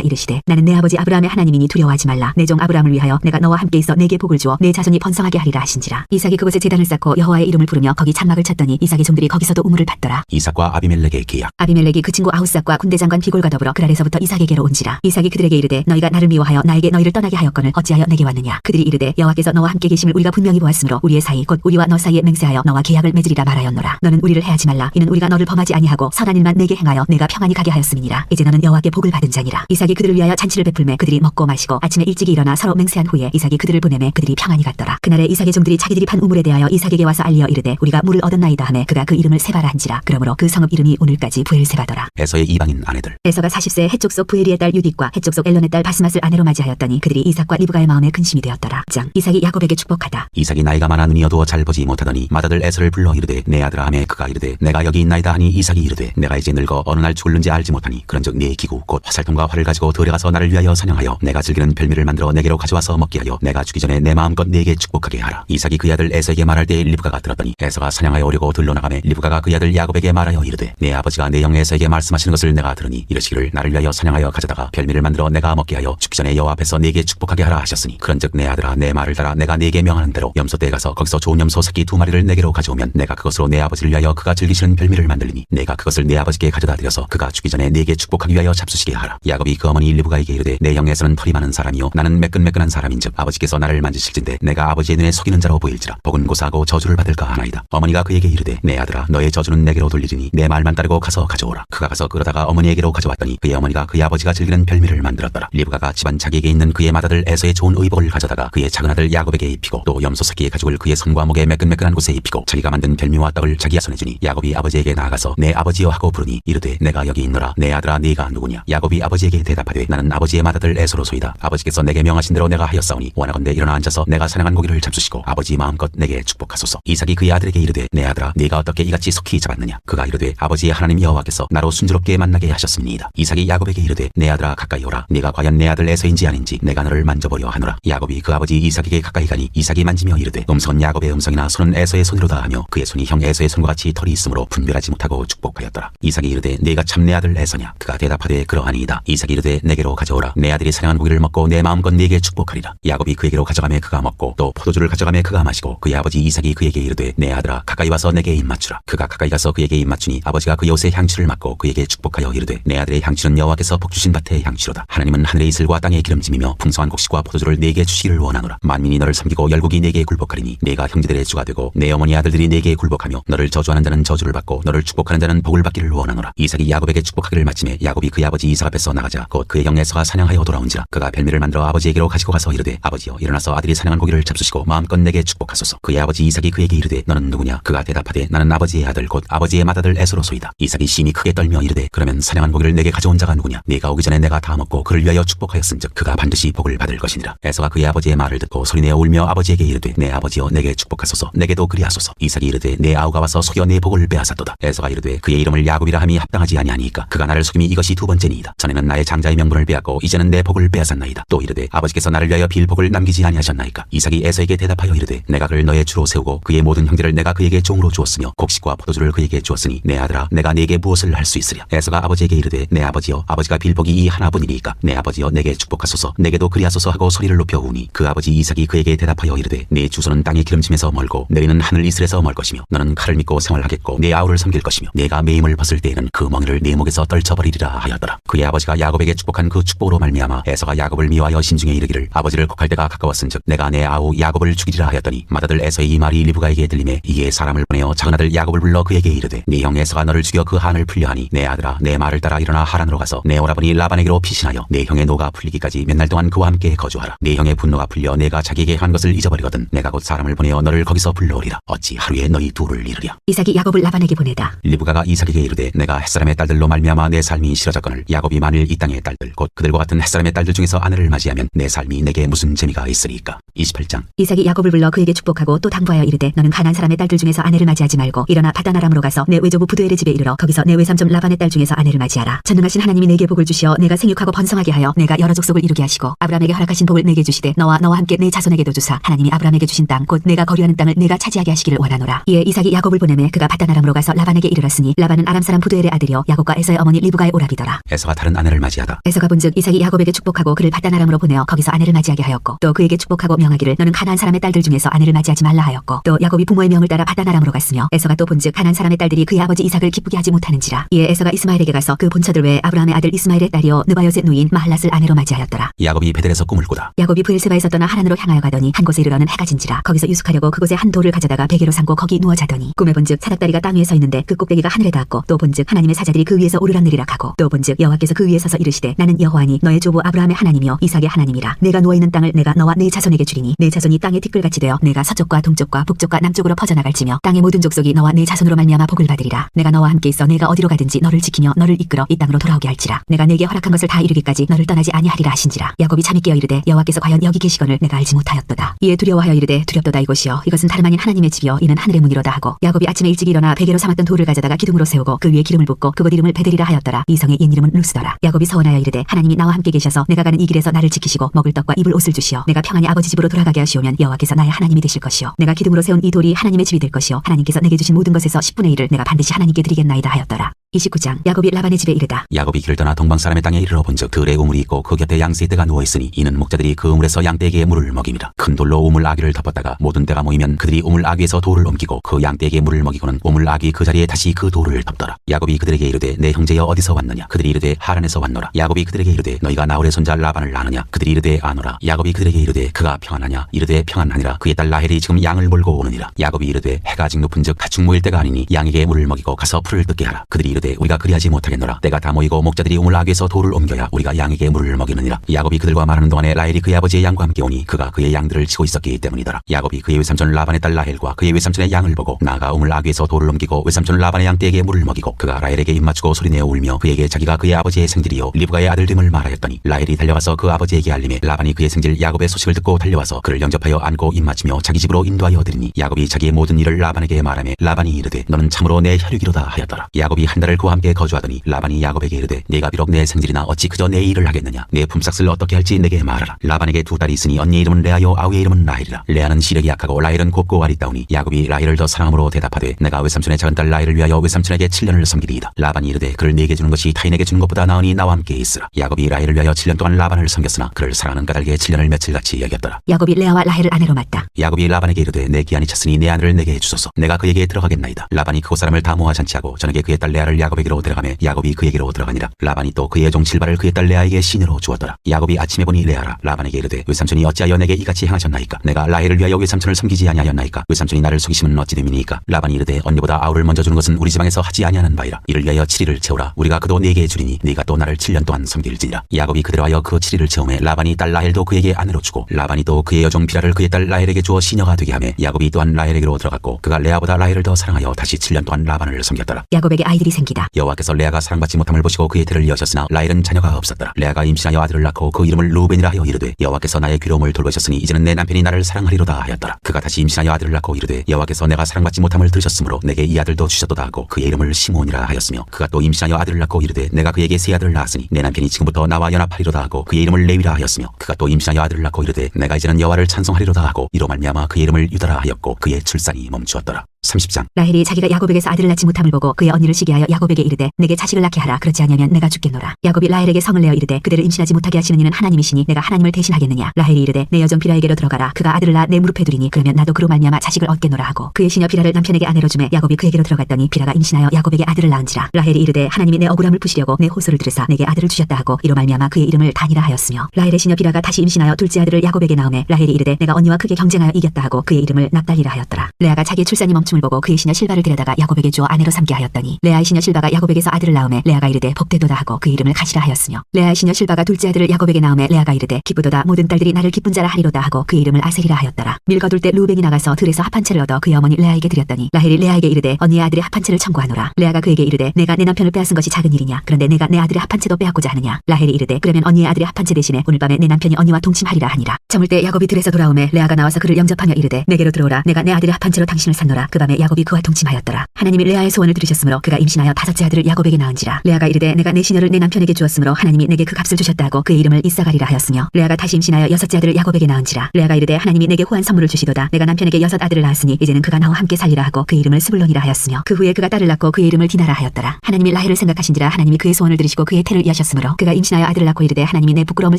이르시되 나는 내 아버지 아브라함의 하나님이니 두려워하지 말라. 내 종 아브라함을 위하여 내가 너와 함께 있어 내게 복을 주어 내 자손이 번성하게 하리라 하신지라. 이삭이 그곳에 제단을 쌓고 여호와의 이름을 부르며 거기 장막을 쳤더니 이삭의 종들이 거기서도 우물을 받더라. 이삭과 아비멜렉의 계약. 아비멜렉이 그 친구 아후삭과 군대장관 비골과 더불어 그 아래서부터 이삭에게로 온지라. 이삭이 그들에게 이르되 너희가 나를 미워하여 나에게 너희를 떠나게 하였거늘 어찌하여 내게 왔느냐. 그들이 이르되 여호와께서 너와 함께 계심을 우리가 분명히 보았으므로 우리의 사이 곧 우리와 너 사이에 맹세하여 너와 계약을 맺으리라 말하였노라. 너는 우리를 해하지 말라. 이는 우리가 너를 범하지 아니하고 선한 일만 내게 행하여 내가 평안히 가게 하였음이니라. 이제 너는 여호와께 복을 받은 자니라. 이삭이 그들을 위하여 잔치를 베풀매 그들이 먹고 마시고 아침에 일찍이 일어나 서로 맹세한 후에 이삭이 그들을 보내매 그들이 평안히 갔더라. 그날에 이삭의 종들이 자기들이 판 우물에 대하여 이삭에게 와서 알리어 이르되 우리가 물을 얻었나이다 하매 그가 그 이름을 세바라 한지라. 그러므로 그 성읍 이름이 오늘까지 브엘세바더라. 에서의 이방인 아내들. 에서가 40세 해쪽 속 부에리의 딸 유딧과 해쪽 속 엘론의 딸 바스맛을 아내로 맞이하였더니 그들이 이삭과 리브가의 마음에 근심이 되었더라. 장 이삭이 야곱에게 축복하다. 이삭이 나이가 많아 눈이 어두워 잘 보지 못하더니 맏아들 에서를 불러 이르되 내 아들아 하매 그가 이르되 내가 여기 있나이다 하니 이삭이 이르되 내가 이제 늙어 어느 날 죽을는지 알지 못하니 그런즉 네 기구 곧 화살통과 활을 가지고 들에 가서 나를 위하여 사냥하여 내가 즐기는 별미를 만들어 내게로 가져와서 먹게 하여 내가 죽기 전에 내 마음껏 네게 축복하게 하라. 이삭이 그의 아들 에서에게 말할 때 리브가가 들었더니 에서가 사냥하여 오려고 들러 나가매 리브가가 그의 아들 야곱에게 말하여 이르되 내 아버지가 내 형 에서에게 말씀하시는 것을 내가 들으니 이르시기를 나를 위하여 사냥하여 가져다가 별미를 만들어 내가 먹게 하여 죽기 전에 여호와 앞에서 네게 축복하게 하라 하셨으니 그런즉 내 아들아 내 말을 따라 내가 네게 명하는 대로 염소떼에 가서 거기서 좋은 염소 새끼 2마리를 내게로 가져오면 내가 그것으로 내 아버지를 위하여 그가 즐기시는 별미를 만들리니 내가 그것을 내 아버지께 가져다 드려서 그가 죽기 전에 네게 축복하기 위하여 잡수시게 하라. 야곱이 그 어머니 리브가에게 이르되 내 형에서는 털이 많은 사람이요 나는 매끈매끈한 사람인즉 아버지께서 나를 만지실진데 내가 아버지의 눈에 속이는 자로 보일지라. 복은 고사하고 저주를 받을까 하나이다. 어머니가 그에게 이르되 내 아들아 너의 저주는 내게로 돌리리니 내 말만 따르고 가서 가져오라. 그가 가서 그러다가 어머니에게로 가져왔더니 그의 어머니가 그의 아버지가 즐기는 별미를 만들었더라. 리브가가 집안 자기에게 있는 그의 맏아들 에서의 좋은 의복을 가져다가 그의 작은 아들 야곱에게 입히고 또 염소 새끼의 가죽을 그의 손과 목에 매끈매끈한 곳에 입히고 자기가 만든 별미와 떡을 자기야 손에 주니 야곱이 아버지에게 나아가서 내 아버지여 하고 부르니 이르되 내가 여기 있노라. 내 아들아 네가 누구냐. 야곱이 아버지에게 대답하되 나는 아버지의 맏아들 에서로소이다. 아버지께서 내게 명하신 대로 내가 하였사오니 원하건대 일어나 앉아서 내가 사냥한 고기를 잡수시고 아버지 마음껏 내게 축복하소서. 이삭이 그의 아들에게 이르되 내 아들아 네가 어떻게 이같이 속히 잡았느냐. 그가 이르되 아버지의 하나님 여호와께서 나로 순조롭게 만나게 하셨습니다. 이삭이 야곱에게 이르되 내 아들아 가까이 오라. 네가 과연 내 아들 에서인지 아닌지 내가 너를 만져보려 하노라. 야곱이 그 아버지 이삭에게 가까이 가니 이삭이 만지며 이르되 음성은 야곱의 음성이나 손은 에서의 손이로다 하며 그의 손이 형 에서의 손과 같이 털이 있으므로 분별하지 못하고 축복하였더라. 이삭이 이르되 네가 참 내 아들 에서냐. 그가 대답하되 그러하니이다. 이삭이 이르되 내게로 가져오라. 내 아들이 사냥한 고기를 먹고 내 마음껏 네게 축복하리라. 야곱이 그에게로 가져가매 그가 먹고 또 포도주를 가져가매 그가 마시고 그의 아버지 이삭이 그에게 이르되 내 아들아 가까이 와서 내게 입 맞추라. 그가 가까이 가서 그에게 입 맞추니 아버지가 그의 옷에 향취를 맡고 그에게 축복하여 이르되 내 아들의 향취는 여호와께서 복주신 밭의 향취로다. 하나님은 하늘의 이슬과 땅의 기름짐이며 풍성한 곡식과 포도주를 네게 주시기를 원하노라. 만민이 너를 섬기고 열국이 네게 굴복하리니 네가 형제들의 주가 되고 내 어머니 아들들이 네게 굴복하며 너를 저주하는 자는 저주를 받고 너를 축복하는 자는 복을 받기를 원하노라. 이삭이 야곱에게 축복하기를 마침에 야곱이 그의 아버지 이삭 앞에서 나가자 곧 그의 형 에서가 사냥하여 돌아온지라. 그가 별미를 만들어 아버지에게로 가지고 가서 이르되 아버지여 일어나서 아들이 사냥한 고기를 잡수시고 마음껏 내게 축복하소서. 그의 아버지 이삭이 그에게 이르되 너는 누구냐. 그가 대답하되 나는 아버지의 아들 곧 아버지의 맏아들 에서로소이다. 이삭이 심히 크게 떨며 이르되 그러면 사냥한 고기를 내게 가져온 자가 누구냐. 네가 오기 전에 내가 다 먹고 그를 위하여 축복하였은즉 그가 반드시 복을 받을 것이니라. 에서가 그의 아버지의 말을 듣고 소리내어 울며 아버지에게 이르되 내 아버지여 내게 축복하소서. 내게도 그리하소서. 이삭이 이르되 내 아우가 와서 속여 내 복을 빼앗았도다. 에서가 이르되 그의 이름을 야곱이라 함이 합당하지 아니하니까 그가 나를 속임이 이것이 두 번째니이다. 전에는 나의 장자의 명분을 빼앗고 이제는 내 복을 빼앗았나이다. 또 이르되 아버지께서 나를 위하여 빌 복을 남기지 아니하셨나이까. 이삭이 에서에게 대답하여 이르되 내가 그를 너의 주로 세우고 그의 모든 형제를 내가 그에게 종으로 주었으며 곡식과 포도주를 그에게 주었으니 내 아들아 내가 네게 무엇을 할 수 있으랴. 에서가 아버지에게 이르되 내 아버지여 아버지가 빌 복이 이 하나뿐이니까 내 아버지여 내게 축복하소서. 내게도 그리하소서 하고 소리를 높여 우니 그 아버지 이삭이 그에게 대답하여 이르되 네 주소는 땅의 기름짐에서 멀고 내리는 하늘 이슬에서 멀 것이며 너는 칼을 믿고 생활하겠고 내 아우를 섬길 것이며 내가 매임을 벗을 때에는 그 멍에를 네 목에서 떨쳐버리리라 하였더라. 그의 아버지가 야곱에게 축복한 그 축복으로 말미암아 에서가 야곱을 미워하여 신중에 이르기를 아버지를 곡할 때가 가까웠은즉 내가 내 아우 야곱을 죽이리라 하였더니 맏아들 에서의 이 말이 리브가에게 들림에 이에 사람을 보내어 작은아들 야곱을 불러 그에게 이르되 네 형 에서가 너를 죽여 그 한을 풀려하니 내 아들아 내 말을 따라 일어나 하란으로 가서 내 오라버니 라반에게로 피신하여 내 형의 노가 풀리기까지 몇 날 동안 그와 함께 거주하라. 내 형의 분노가 풀려 내가 자기에게 한 것을 잊어버리거든 내가 곧 사람을 보내어 너를 거기서 불러오리라. 어찌 하루에 너희 둘을 이르랴. 이삭이 야곱을 라반에게 보내다. 리브가가 이삭에게 이르되 내가 햇사람의 딸들로 말미암아 내 삶이 싫어졌거늘 야곱이 만일 이 땅의 딸들 곧 그들과 같은 햇사람의 딸들 중에서 아내를 맞이하면 내 삶이 내게 무슨 재미가 있으리까. 28장. 이삭이 야곱을 불러 그에게 축복하고 또 당부하여 이르되 너는 가나안 사람의 딸들 중에서 아내를 맞이하지 말고 일어나 바다나람으로 가서 내 외조부 부두엘의 집에 이르러 거기서 내 외삼촌 라반의 딸 중에서 아내를 맞이하라. 전능하신 하나님이 내게 복을 주시어 내가 생육하고 번성하게 하여 내가 여러 족속을 이루게 하시고 아브라함에게 허락하신 복을 내게 주시되 너와 함께 내 자손에게도 주사 하나님이 아브라함에게 주신 땅 곧 내가 거류하는 땅을 내가 차지하게 하시기를 원하노라. 이에 이삭이 야곱을 보내매 그가 바다나람으로 가서 라반에게 이르렀으니 라반은 아람 사람 부두엘의 아들이요 야곱과 에서의 어머니 리브가의 오라비더라. 에서가 다른 아내를 맞이하다. 에서가 본즉 이삭이 야곱에게 축복하고 그를 바단 아람으로 보내어 거기서 아내를 맞이하게 하였고 또 그에게 축복하고 명하기를 너는 가나안 사람의 딸들 중에서 아내를 맞이하지 말라 하였고 또 야곱이 부모의 명을 따라 바단 아람으로 갔으며 에서가 또 본즉 가나안 사람의 딸들이 그의 아버지 이삭을 기쁘게 하지 못하는지라. 이에 에서가 이스마엘에게 가서 그 본처들 외에 아브라함의 아들 이스마엘의 딸이요 느바요의 누인 마할랏을 아내로 맞이하였더라. 야곱이 베델에서 꿈을 꾸다. 야곱이 브엘세바에서 떠나 하란으로 향하여 가더니 한 곳에 이르러는 해가 진지라. 거기서 유숙하려고 그곳에 한 돌을 가져다가 베개로 삼고 거기 누워 자더니 꿈에 본즉 사닥다리가 땅 위에 서 있는데 그 꼭대기가 하늘에 닿았고 또 본즉 하나님의 사자들이 그 위에서 오르락내리락 하고 또 본즉 여호와께서 그 위에 서서 이르시되 나는 여호와니 너의 조부 아브라함의 하나님이요 이삭의 하나님이라. 내가 누워 있는 땅을 내가 너와 네 자손에게 주리니 내 자손이 땅의 티끌같이 되어 내가 서쪽과 동쪽과 북쪽과 남쪽으로 퍼져나갈지며 땅의 모든 족속이 너와 네 자손으로 말미암아 복을 받으리라. 내가 너와 함께 있어 내가 어디로 가든지 너를 지키며 너를 이끌어 이 땅으로 돌아오게 할지라. 내가 네게 허락한 것을 다 이루기까지 너를 떠나지 아니하리라 하신지라. 야곱이 잠이 깨어 이르되 여호와께서 과연 여기 계시거늘 내가 알지 못하였도다. 이에 두려워하여 이르되 두렵도다 이곳이여 이것은 다름 아닌 하나님의 집이여 이는 하늘의 문이로다 하고 야곱이 아침에 일찍 일어나 베개로 삼았던 돌을 가져다가 기둥으로 세우고 그 위에 기름을 붓고 그곳 이름을 베델이라 하였더라. 이 성의 옛 이름은 루스더라. 야곱이 서원하여 이르되 하나님이 나와 함께 계셔서 내가 가는 이 길에서 나를 지키시고 먹을 떡과 입을 옷을 주시어 내가 평안히 아버지 집으로 돌아가게 하시오면 여호와께서 나의 하나님이 되실 것이요 내가 기둥으로 세운 이 돌이 하나님의 집이 될 것이요 하나님께서 내게 주신 모든 것에서 10분의 1을 내가 반드시 하나님께 드리겠나이다 하였더라. 29장 야곱이 라반의 집에 이르다. 야곱이 길을 떠나 동방 사람의 땅에 이르러 본즉 들에 우물이 있고 그 곁에 양세 떼가 누워 있으니 이는 목자들이 그 우물에서 양떼에게 물을 먹임이라. 큰 돌로 우물 아귀를 덮었다가 모든 떼가 모이면 그들이 우물 아귀에서 돌을 옮기고 그 양떼에게 물을 먹이고는 우물 아귀 그 자리에 다시 그 돌을 덮더라. 야곱이 그들에게 이르되 내 형제여 어디서 왔느냐. 그들이 이르되 하란에서 왔노라. 야곱이 그들에게 이르되 너희가 나홀의 손자 라반을 아느냐. 그들이 이르되 아노라. 야곱이 그들에게 이르되 그가 평안하냐. 이르되 평안하니라. 그의 딸 라헬이 지금 양을 몰고 오느니라. 야곱이 이르되 해가 아직 높은즉 가축 모일 때가 아니니 양에게 물을 먹이고 가서 풀을 뜯게 하라. 그들이 이르되 우리가 그리하지 못하겠노라. 때가 다 모이고 목자들이 우물 아귀에서 돌을 옮겨야 우리가 양에게 물을 먹이느니라. 야곱이 그들과 말하는 동안에 라헬이 그의 아버지의 양과 함께 오니 그가 그의 양들을 치고 있었기 때문이더라. 야곱이 그의 외삼촌 라반의 딸 라헬과 그의 외삼촌의 양을 보고 나아가 우물 아귀에서 돌을 옮기고 외삼촌 라반의 양떼에게 물을 먹이고 그가 라헬에게 입맞추고 소리내어 울며 그에게 자기가 그의 아버지의 생질이요 리브가의 아들됨을 말하였더니 라헬이 달려가서 그 아버지에게 알림해 라반이 그의 생질 야곱의 소식을 듣고 달려와서 그를 영접하여 안고 입맞추며 자기 집으로 인도하여 드리니 야곱이 자기의 모든 일을 라반에게 말하며 라반이 이르되 너는 참으로 내 혈육이로다 하였더라. 야곱이 한 달을 그와 함께 거주하더니 라반이 야곱에게 이르되 네가 비록 내 생질이나 어찌 그저 내 일을 하겠느냐. 내 품삯을 어떻게 할지 내게 말하라. 라반에게 두 딸이 있으니 언니 이름은 레아요 아우의 이름은 라헬이라. 레아는 시력이 약하고 라헬은 곱고 아리따우니 야곱이 라헬을 더 사랑함으로 대답하되 내가 외삼촌의 작은 딸 라헬을 위하여 외삼촌에게 7년을 섬기리이다. 라반이 이르되 그를 네게 주는 것이 타인에게 주는 것보다 나으니 나와 함께 있으라. 야곱이 라헬을 위하여 7년 동안 라반을 섬겼으나 그를 사랑하는 까닭에 7년을 며칠같이 여겼더라. 야곱이 레아와 라헬을 아내로 맞다. 야곱이 라반에게 이르되 내 기한이 찼으니 내 아내를 내게 해주소서. 내가 그에게 들어가겠나이다. 라반이 그곳 사람을 다 모아 잔치하고 저녁에 그의 딸 레아를 야곱에게로 데려가며 야곱이 그에게로 들어가니라. 라반이 또 그의 종 실바를 그의 딸 레아에게 시녀로 주었더라. 야곱이 아침에 보니 레아라. 라반에게 이르되 외삼촌이 어찌하여 내게 이같이 행하셨나이까. 내가 라헬을 위하여 외삼촌을 섬기지 아니하였나이까. 외삼촌이 나를 속이심은 어찌 됨이니까. 라반이 이르되 언니보다 아우를 먼저 주는 것은 우리 지방에서 하지 아니하는 바이라. 이를 위하여 7일을 채우라. 우리가 그도 네게 주리니 네가 또 나를 7년 동안 섬길지니라. 야곱이 그대로 하여 그 7일을 채우매 라반이 딸 라헬도 그에게 아내로 주고 라반이 또 그의 여종 비라를 그의 딸 라헬에게 주어 시녀가 되게 하매 야곱이 또한 라헬에게로 들어갔고 그가 레아보다 라헬을 더 사랑하여 다시 7년 동안 라반을 섬겼더라. 야곱에게 아이들이 생기다. 여호와께서 레아가 사랑받지 못함을 보시고 그의 태를 여셨으나 라헬은 자녀가 없었더라. 레아가 임신하여 아들을 낳고 그 이름을 루벤이라 하여 이르되 여호와께서 나의 괴로움을 돌보셨으니 이제는 내 남편이 나를 사랑하리로다 하였더라. 그가 다시 임신하여 아들을 낳고 이르되 여호와께서 내가 사랑받지 못함을 들으셨으므로 내게 이 아들도 주셨도다 하고 그의 이름을 시므온이라 하였으며 그가 또 임신하여 아들을 낳고 이르되 내가 그에게 세 아들을 낳았으니 내 남편이 지금부터 나와 연합하리로다 하고 그의 이름을 레위라 하였으며 그가 또 임신하여 아들을 낳고 이르되 내가 이제는 여호와를 찬송하리로다 하고 이로 말미암아 그의 이름을 유다라 하였고 그의 출산이 멈추었더라. 30장 라헬이 자기가 야곱에게서 아들을 낳지 못함을 보고 그의 언니를 시기하여 야곱에게 이르되 내게 자식을 낳게 하라. 그렇지 아니하면 내가 죽겠노라. 야곱이 라헬에게 성을 내어 이르되 그대를 임신하지 못하게 하시는 이는 하나님이시니 내가 하나님을 대신하겠느냐. 라헬이 이르되 내 여종 비라에게로 들어가라. 그가 아들을 낳아 내 무릎에 두리니 그러면 나도 그로 말미암아 자식을 얻겠노라 하고 그의 시녀 비라를 남편에게 아내로 주매 야곱이 그에게로 들어갔더니 비라가 임신하여 야곱에게 아들을 낳은지라. 라헬이 이르되 하나님이 내 억울함을 푸시려고 내 호소를 들으사 내게 아들을 주셨다 하고 이로 말미암아 그의 이름을 단이라 하였으며 라헬의 시녀 비라가 다시 임신하여 둘째 아들을 야곱에게 낳음에 라헬이 이르되 내가 언니와 크게 경쟁하여 이겼다 하고 그의 이름을 납달리라 하였더라. 레아가 자기의 출산이 멈춤을 보고 그의 시녀 실바를 데려다가 야곱에게 주어 아내로 삼게 하였더니 레아의 시녀 실바가 야곱에게서 아들을 낳음에 레아가 이르되 복되도다 하고 그의 이름을 가시라 하였으며 레아의 시녀 실바가 둘째 아들을 야곱에게 낳음에 레아가 이르되 기쁘도다 모든 딸들이 나를 기쁜 자라 하리로다 하고 그의 이름을 아셀이라 하였더라. 밀거둘 때 루벤이 나가서 들에서 합한 채를 얻어 그의 어머니 레아에게 드렸더니 라헬이 레아에게 이르되 언니의 아들의 합한 채를 청구하노라. 레아가 그에게 이르되 내가 내 남편을 빼앗은 것이 작은 일이냐. 그런데 내가 내 아들의 합한 채도 빼앗고자 하느냐. 라헬이 이르되 그러면 언니의 아들의 합한 채 대신에 오늘 밤에 내 남편이 언니와 동침하리라 하니라. 저물 때 야곱이 들에서 돌아오매 레아가 나와서 그를 영접하며 이르되 내게로 들어오라. 내가 내 아들의 합한 채로 당신을 샀노라. 그 밤에 야곱이 그와 동침하였더라. 하나님이 레아의 소원을 들으셨으므로 그가 임신하여 5째 아들을 야곱에게 낳은지라. 레아가 이르되 내가 내 시녀를 내 남편에게 주었으므로 하나님이 내게 그 값을 주셨다 하고 그의 이름을 이사가리라 하였으며, 레아가 다시 임신하여 6째 아들을 야곱에게 낳은지라. 레아가 이르되 하나님이 내게 후한 선물을 주시도다. 내가 남편에게 6 아들을 낳았으니 이제는 그가 나와 함께 살리라 하고 그의 이름을 스불론이라 하였으며, 그 후에 그가 딸을 낳고 그의 이름을 디나라 하였더라. 하나님이 라헬을 생각하신지라 하나님이 그의 소원을 들으시고 그의 태를 여셨으므로 그가 임신하여 아들을 낳고 이르되 하나님이 내 부끄러움을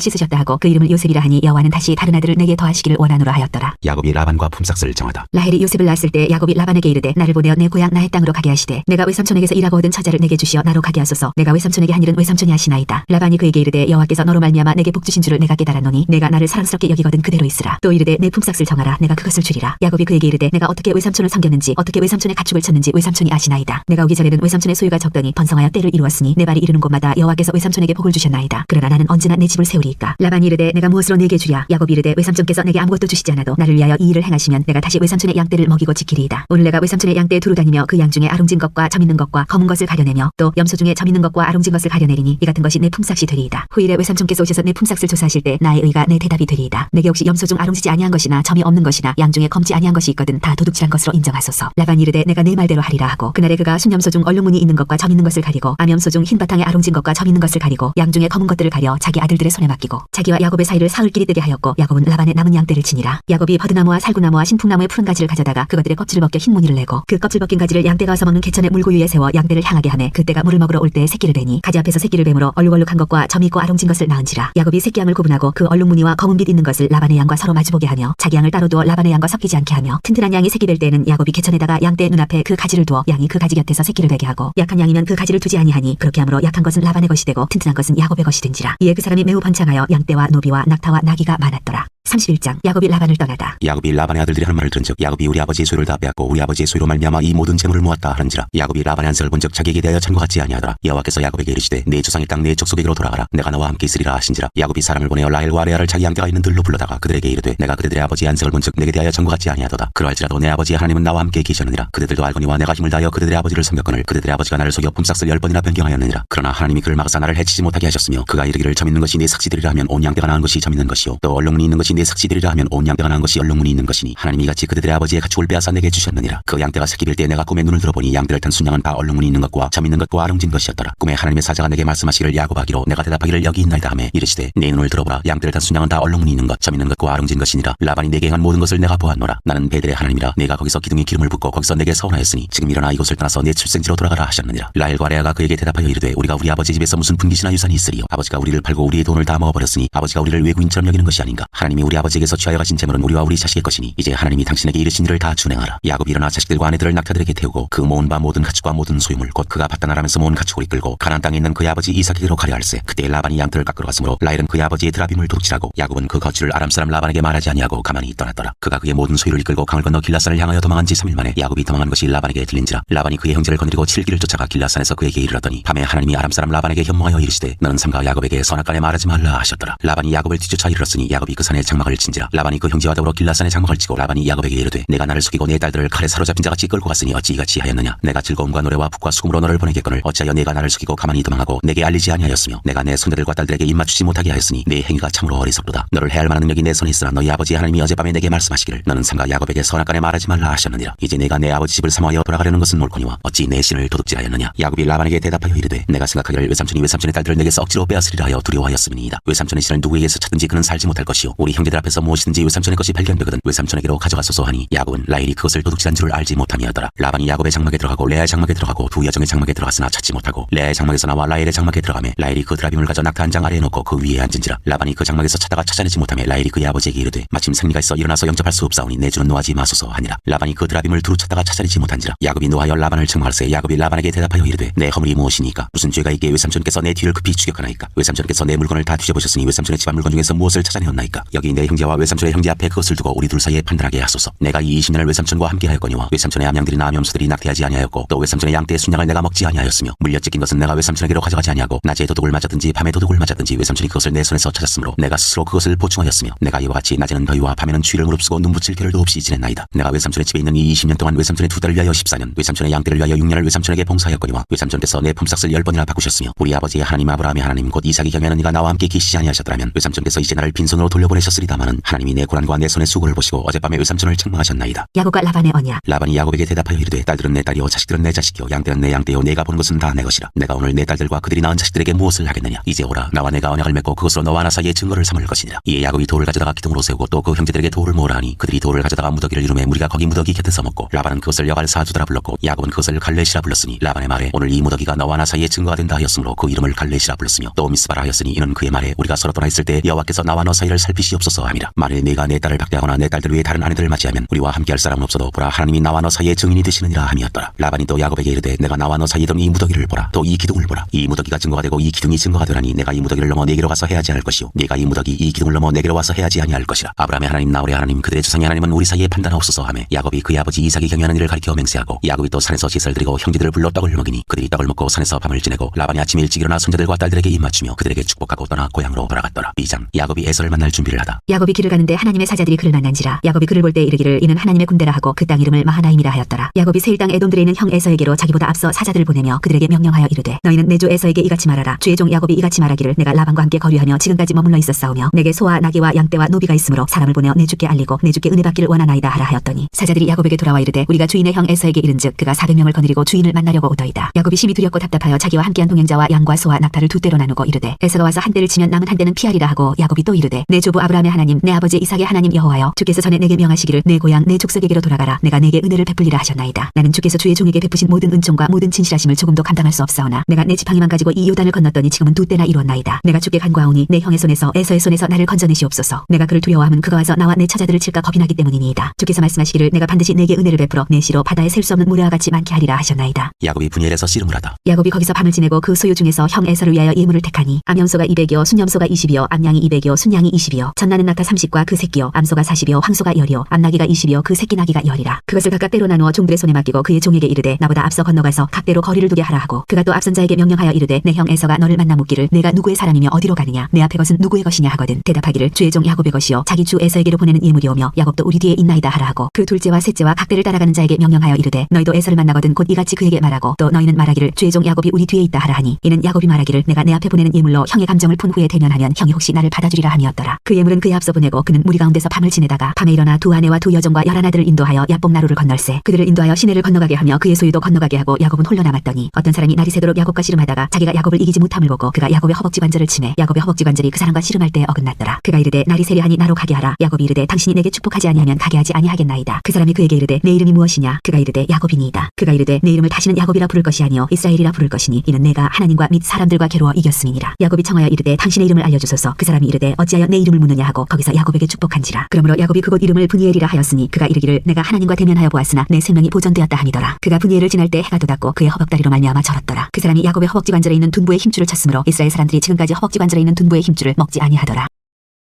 씻으셨다 하고 그 이름을 요셉이라 하니 여호와는 다시 다른 아들을 내게 더하시기를 원하노라 하였더라. 야곱이 라반과 품삯을 정하다. 라헬이 요셉을 낳았을 때 야곱이 라반에게 이르되 나를 보내어 내 고향 나의 땅으로 가게 하시되 내가 외삼촌에게서 일하고 얻은 처자를 내게 주시어 나로 가게 하소서. 내가 외삼촌에게 한 일은 외삼촌이 하시나이다. 라반이 그에게 이르되 여호와께서 너로 말미암아 내게 복 주신 줄을 내가 깨달았노니 내가 나를 사랑스럽게 여기거든 그대로 있으라. 또 이르되 내 품삯을 정하라. 내가 그것을 주리라. 야곱이 그에게 이르되 내가 어떻게 외삼촌을 섬겼는지 어떻게 외삼촌의 가축을 쳤는지 외삼촌이 아시나이다. 내가 오기 전에는 외삼촌의 소유가 적더니 번성하여 때를 이루었으니 내 발이 이르는 곳마다 여호와께서 외삼촌에게 복을 주셨나이다. 그러나 나는 언제나 내 집을 세우리이까. 라반이 이르되 내가 무엇으로 네게 주랴. 야곱이 이르되 외삼촌께서 내게 아무것도 주시지 않아도 나를 위하여 이 일을 행하시면 내가 다시 외삼촌의 양떼를 먹이고 지키리이다. 오늘 내가 외삼촌의 양떼에 두루 다니며 그 양 중에 아롱진 것과 점 있는 것과 검은 것을 가려내며 또 염소 중에 점 있는 것과 아롱진 것을 가려내리니 이 같은 것이 내 품삯이 되리이다. 후일에 외삼촌께서 오셔서 내 품삯을 조사하실 때 나의 의가 내 대답이 되리이다. 내게 혹시 염소 중 아롱지지 아니한 것이나 점이 없는 것이나 양 중에 검지 아니한 것이 있거든 다 도둑질한 것으로 인정하소서. 라반이 이르되 내가 내 말대로 하리라 하고 그날에 그가 순염소 중 얼룩무늬 있는 것과 점 있는 것을 가리고 암염소 중 흰 바탕에 아롱진 것과 점 있는 것을 가리고 양 중에 검은 것들을 가려 자기 아들들의 손에 맡기고 자기와 야곱의 사이를 사흘길이 뜨게 하였고 야곱은 라반의 남은 양떼를 지니라. 야곱이 버드나무와 살구나무와 신풍나무의 푸른 가지를 가져다가 그것들의 껍질을 벗겨 흰 무늬를 내고 그 껍질 벗긴 가지를 양떼가 와서 먹는 개천의 물고 위에 세워 양떼를 향하게 하매 그때가 물을 먹으러 올 때 새끼를 베니 가지 앞에서 새끼를 뱀으로 얼룩얼룩한 것과 점이 있고 아롱진 것을 낳은지라. 야곱이 새끼 양을 구분하고 그 얼룩무늬와 검은 빛 있는 것을 라반의 양과 서로 마주보게 하며 자기 양을 따로 두어 라반의 양과 섞이지 않게 하며 튼튼한 양이 새끼 될 때에는 야곱이 개천에다가 양떼의 눈앞에 그 가지를 두어 양이 그 가지 곁에서 새끼를 베게 하고 약한 양이면 그 가지를 두지 아니하니 그렇게 하므로 약한 것은 라반의 것이 되고 튼튼한 것은 야곱의 것이 된지라. 이에 그 사람이 매우 번창하여 양떼와 노비와 낙타와 나귀가 많았더라. 31장. 야곱이 라반을 떠나다. 야곱이 라반의 아들들이 하는 말을 들은즉 야곱이 우리 아버지의 소유를 다 빼앗고 우리 아버지의 소유로 말미암아 이 모든 재물을 모았다 하는지라. 야곱이 라반의 안색을 본즉 자기에게 대하여 전과 같지 아니하더라. 여호와께서 야곱에게 이르시되 내 조상의 땅 내 족속에게로 돌아가라. 내가 너와 함께 있으리라 하신지라. 야곱이 사람을 보내어 라헬과 레아를 자기 양떼가 있는 들로 불러다가 그들에게 이르되 내가 그들의 아버지의 안색을 본즉 내게 대하여 전과 같지 아니하도다. 그러할지라도 내 아버지 하나님은 나와 함께 계시느니라. 그들도 알거니와 내가 힘을 다하여 그들의 아버지를 섬겼거늘 그들의 아버지가 나를 속여 품삯을 10번이나 변경하였느니라. 그러나 하나님이 그를 막으사 나를 해치지 못하게 하셨으며 그가 이르기를 점 있는 것이 내 삭시되리라 하면 온 양떼가 낳은 것이 점 있는 것이요 또 얼룩무늬 있는 것이 내 삭시되리라 하면 온 양떼가 낳은 것이 얼룩무늬 있는 것이니 하나님이 같이 그들의 아버지의 가축을 빼앗아 내게 주셨느니라. 그 양떼가 새끼 빌 때 내가 꿈에 눈을 들어보니 양떼를 탄 순양은 다 얼룩무늬 있는 것과 점 있는 것과 아롱진 것이었더라. 꿈에 하나님의 사자가 내게 말씀하시기를 야곱하기로 내가 대답하기를 여기 있나이다 하매 이르시되 내 눈을 들어보라. 양떼를 탄 순양은 다 얼룩무늬 있는 것 점 있는 것과 아롱진 것이니라. 라반이 내게 행한 모든 것을 내가 보았노라. 나는 베델의 하나님이라. 내가 거기서 기둥에 기름을 붓고 거기서 내게 서원하였으니 지금 일어나 이곳을 떠나서 내 출생지로 돌아가라 하셨느니라. 라헬과 레아가 그에게 대답하여 이르되 우리가 우리 아버지 집에서 무슨 분깃이나 유산이 있으리요. 아버지가 우리를 팔고 우리의 돈을 다 먹어버렸으니 아버지가 우리를 외국인처럼 여기는 것이 아닌가. 하나님이 우리 아버지에게서 취하여 가신 재물은 우리와 우리 자식의 것이니 이제 하나님이 당신에게 이르신 일을 다 준행하라. 야곱이 일어나 자식들과 아내들을 낙타들에게 태우고 그 모은 바 모든 가축과 모든 소유물 곧 그가 바다나라면서 모은 가축을 이끌고 가나안 땅에 있는 그의 아버지 이삭에게로 가려 할세. 그때 라반이 양털을 깎으러 갔으므로 라헬은 그의 아버지의 드라빔을 도둑질하고 야곱은 그 거취를 아람 사람 라반에게 말하지 아니하고 가만히 떠났더라. 그가 그의 모든 소유를 이끌고 강을 건너 길라산을 향하여 도망한 지 3일 만에 야곱이 도망한 것이 라반에게 들린지라. 라반이 그의 형제를 거느리고 7길을 쫓아가 길라산에서 그에게 이르렀더니 밤에 하나님이 아람 사람 라반에게 현몽하여 이르시되 너는 삼가 야곱에게 선악간에 말하지 말라 하셨더라. 라반이 야곱을 뒤쫓아 이르렀으니 야곱이 그 산에 장막을 친지라. 라반이 그 형제와 더불어 길라산에 장막을 치고 라반이 야곱에게 이르되 내가 나를 속이고 내 딸들을 칼에 사로잡힌 자같이 끌고 갔으니 어찌 이같이 하였느냐. 내가 즐거움과 노래와 북과 수금으로 너를 보내겠거늘 어찌하여 내가 나를 속이고 가만히 도망하고 내게 알리지 아니하였으며 내가 내 손자들과 딸들에게 입 맞추지 못하게 하였으니 내 행위가 참으로 어리석도다. 너를 해할 만한 능력이 내 손에 있으나 너희 아버지 하나님이 어젯밤에 내게 말씀하시기를 너는 삼가 야곱에게 선악간에 말하지 말라 하셨느니라. 이제 내가 내 아버지 집을 사모하여 돌아가려는 것은 옳거니와 어찌 내 신을 도둑질하였느냐. 야곱이 라반에게 대답하여 이르되 내가 생각하기를 외삼촌이 외삼촌의 딸들을 내게서 억지로 빼앗으리라 하여 두려워하였음이니이다. 외삼촌의 신을 누구에게서 찾든지 그는 살지 못할 것이요 우리 형제들 앞에서 무엇이든지 외삼촌의 것이 발견되거든 외삼촌에게로 가져가소서 하니 야곱은 라헬이 그것을 도둑질한 줄을 알지 못함이었더라. 라반이 야곱의 장막에 들어가고 레아의 장막에 들어가고 두 여종의 장막에 들어갔으나 찾지 못하고 레아의 장막에서 나와 라헬의 장막에 들어가매 라헬이 그 드라빔을 가져 낙타 한 장 아래에 놓고 그 위에 앉은지라. 라반이 그 장막에서 찾다가 찾아내지 못하매 라헬이 그의 아버지에게 이르되 마침 생리가 있어 일어나서 영접할 수 없사오니 내 주는 노하지 마소서 하니라. 라반이 그 드라빔을 두루 찾다가 찾아내지 못한지라. 야곱이 노하여 라반을 책망할세. 야곱이 라반에게 대답하여 이르되 내 허물이 무엇이니까 무슨 죄가 있기에 외삼촌께서 내 뒤를 급히 추격하나이까. 외삼촌께서 내 물건을 다 뒤져보셨으니 외삼촌의 집안 물건 중에서 무엇을 찾아내었나이까. 여기 내 형제와 외삼촌의 형제 앞에 그것을 두고 우리 둘 사이에 판단하게 하소서. 내가 이 20년을 외삼촌과 함께 하였거니와 외삼촌의 암양들이나 암염소들이 낙태하지 아니하였고 또 외삼촌의 양떼의 순양을 내가 먹지 아니하였으며 물려 찢긴 것은 내가 외삼촌에게로 가져가지 아니하고 낮에 도둑을 맞았든지 밤에 도둑을 맞았든지 외삼촌이 그것을 내 손에서 찾았으므로 내가 스스로 그것을 보충하였으며 내가 이와 같이 낮에는 더위와 밤에는 추위를 무릅쓰고 눈붙일 겨를도 없이 지냈나이다. 내가 외삼촌의 집에 있는 이 20년 동안 외삼촌의 두 딸을 위하여 14년 외삼촌의 양떼를 위하여 6년을 외삼촌에게 봉사하였거니와 외삼촌께서 내 품삯을 10번이나 바꾸셨으며 우리 아버지의 하나님 아브라함의 하나님 곧 이삭이 경외하는 이가 나와 함께 계시지 아니하셨더라면 외삼촌께서 이제 나를 빈손으로 돌려보내셨으리라 하셨으리다마는 하나님이 내 고난과 내 손의 수고를 보시고 어젯밤에 외삼촌을 책망하셨나이다. 야곱과 라반의 언약. 라반이 야곱에게 대답하여 이르되 딸들은 내 딸이요 자식들은 내 자식이요 양떼는 내 양떼요 내가 본 것은 다 내 것이라. 내가 오늘 내 딸들과 그들이 낳은 자식들에게 무엇을 하겠느냐. 이제 오라 나와 내가 언약을 맺고 그것으로 너와 나 사이의 증거를 삼을 것이니라. 이에 야곱이 돌을 가져다가 기둥으로 세우고 또 그 형제들에게 돌을 모으라 하니 그들이 돌을 가져다가 무더기를 이루매 무리가 거기 무더기 곁에서 먹고 라반은 그것을 여갈사두더라 불렀고 야곱은 그것을 갈렛이라 불렀으니 라반의 말에 오늘 이 무더기가 너와 나 사이의 증거가 된다 하였으므로 그 이름을 갈렛이라 불렀으며 또 미스바라 하였으니 이는 그의 말에 우리가 서로 떠나 있을 때 여호와께서 나와 너 사이를 살피시옵소서 함이라. 만일 내가 내 딸을 박대하거나 내 딸들 위에 다른 아내들을 맞이하면 우리와 함께할 사람은 없어도 보라 하나님이 나와 너 사이의 증인이 되시느니라 함이었더라. 라반이 또 야곱에게 이르되 내가 나와 너 사이에 둔 이 무더기를 보라. 또 이 기둥을 보라. 이 무더기가 증거가 되고 이 기둥이 증거가 되라니 내가 이 무더기를 넘어 내게로 가서 해하지 않을 것이요 네가 이 무더기 이 기둥을 넘어 내게로 와서 해하지 아니할 것이라. 아브라함의 하나님 나홀의 하나님 그들의 조상의 하나님은 우리 사이에 판단하옵소서 하매 야곱이 그의 아버지 이삭이 경유하는 일을 가리켜 맹세하고 야곱이 또 산에서 제사를 드리고 형제들을 불러 떡을 먹이니 그들이 떡을 먹고 산에서 밤을 지내고 라반이 아침 일찍 일어나 손자들과 딸들에게 입맞추며 그들에게 축복하고 떠나 고향으로 돌아갔더라. 2장 야곱이 에서를 만날 준비를 하다. 야곱이 길을 가는데 하나님의 사자들이 그를 만난지라. 야곱이 그를 볼 때 이르기를 이는 하나님의 군대라 하고 그 땅 이름을 마하나임이라 하였더라. 야곱이 세일 땅 에돔들에 있는 형 에서에게로 자기보다 앞서 사자들을 보내며 그들에게 명령하여 이르되 너희는 내 주 에서에게 이같이 말하라. 주의 종 야곱이 이같이 말하기를 내가 라반과 함께 거류하며 지금까지 머물러 있었사오며 내게 소와 나귀와 양떼와 노비가 있으므로 사람을 보내어 내 주께 알리고 내 주께 은혜 받기를 원하나이다 하라 하였더니 사자들이 야곱에게 돌아와 이르되 우리가 주인의 형 에서에게 이른즉 그가 400명을 거느리고 주인을 만나려고 오더이다. 야곱이 심히 두렵고 답답하여 자기와 함께한 동행자와 양과 소와 낙타를 두 떼로 나누고 이르되 에서가 와서 한 떼를 치면 남은 한 떼는 피하리라 하고 야곱이 또 이르되 내 조부 아브라함의 하나님 내 아버지 이삭의 하나님 여호와여 주께서 전에 내게 명하시기를 내 고향 내 족속에게로 돌아가라. 내가 내게 은혜를 베풀리라 하셨나이다. 나는 주께서 주의 종에게 베푸신 모든 은총과 모든 진실하심을 조금도 감당할 수 없사오나 내가 내 지팡이만 가지고 이 요단을 건넜더니 지금은 두 떼나 이루었나이다. 내가 주께 간구하오니 내 형의 손에서 에서의 손에서 나를 건져내시옵소서. 내가 그를 두려워함은 그가 와서 나와 내 처자들을 칠까 겁이 나기 때문이니이다. 주께서 말씀하시기를 내가 반드시 내게 은혜를 베풀어 내 시로 바다에 셀 수 없는 모래와 같이 많게 하리라 하셨나이다. 야곱이 분이엘에서 씨름을 하다. 야곱이 거기서 밤을 지내고 그 소유 중에서 형 에서를 위하여 예물을 택하니 암염소가 200이요 순염소가 20이요 암양이 200이요 순양이 20이요 전나는 낙타 30과 그 새끼요 암소가 40이요 황소가 10이요 암나귀가 20이요 그 새끼 나귀가 10이라. 그것을 각각 때로 나누어 종들의 손에 맡기고 그의 종에게 이르되 나보다 앞서 건너가서 각대로 거리를 두게 하라 하고 그가 또 앞선 자에게 명령하여 이르되 내 형 에서가 너를 만나 묻기를 내가 누구의 사람이며 어디로 가느냐 내 앞에 것은 누구의 것이냐 하거든 대답하기를 주의 종 야곱의 것이요 자기 주 에서에게로 보내는 예물이오며 야곱도 우리 뒤에 있나이다 하라 하고 그 둘째와 셋째와 각대를 따라가는 자에게 명령하여 이르되 너희도 에서를 만나거든 곧 이같이 그에게 말하고 또 너희는 말하기를 주의 종 야곱이 우리 뒤에 있다 하라 하니 이는 야곱이 말하기를 내가 내 앞에 보내는 예물로 형의 감정을 푼 후에 대면하면 형이 혹시 나를 받아주리라 함이었더라. 그 예물은 그의 앞서 보내고 그는 무리 가운데서 밤을 지내다가 밤에 일어나 두 아내와 두 여종과 11아들을 인도하여 야복나루를 건널세 그들을 인도하여 시내를 건너가게 하며 그의 소유도 건너가게 하고 야곱은 홀로 남았더니 어떤 사람이 날이 새도록 야곱과 씨름하다가 자기가 야곱을 이기지 못함을 보고 그가 야곱의 허벅지 관절을 치매 야곱의 허벅지 관절이 그 사람과 씨름할 때 어긋났더라. 그가 이르되 날이 세려하니 나로 가게 하라. 야곱이 이르되 당신이 내게 축복하지 아니하면 가게 하지 아니하겠나이다. 그 사람이 그에게 이르되 내 이름이 무엇이냐. 그가 이르되 야곱이니이다. 그가 이르되 내 이름을 다시는 야곱이라 부를 것이 아니요 이스라엘이라 부를 것이니 이는 내가 하나님과 및 사람들과 괴로워 이겼음이니라. 야곱이 청하여 이르되 당신의 이름을 알려주소서. 그 사람이 이르되 어찌하여 내 이름을 묻느냐 하고 거기서 야곱에게 축복한지라. 그러므로 야곱이 그곳 이름을 브니엘이라 하였으니 그가 이르기를 내가 하나님과 대면하여 보았으나 내 생명이 보존되었다 함이더라. 그가 브니엘을 지날 때 해가 돋았고 그의 허벅다리로 말미암아 절었더라. 그 사람이 야곱의 허벅지 관절에 있는 둔부의 힘줄을 쳤으므로 이스라엘 사람들이 지금까지 허벅지 관절에 있는 둔부의 힘줄을 먹지 아니하더라.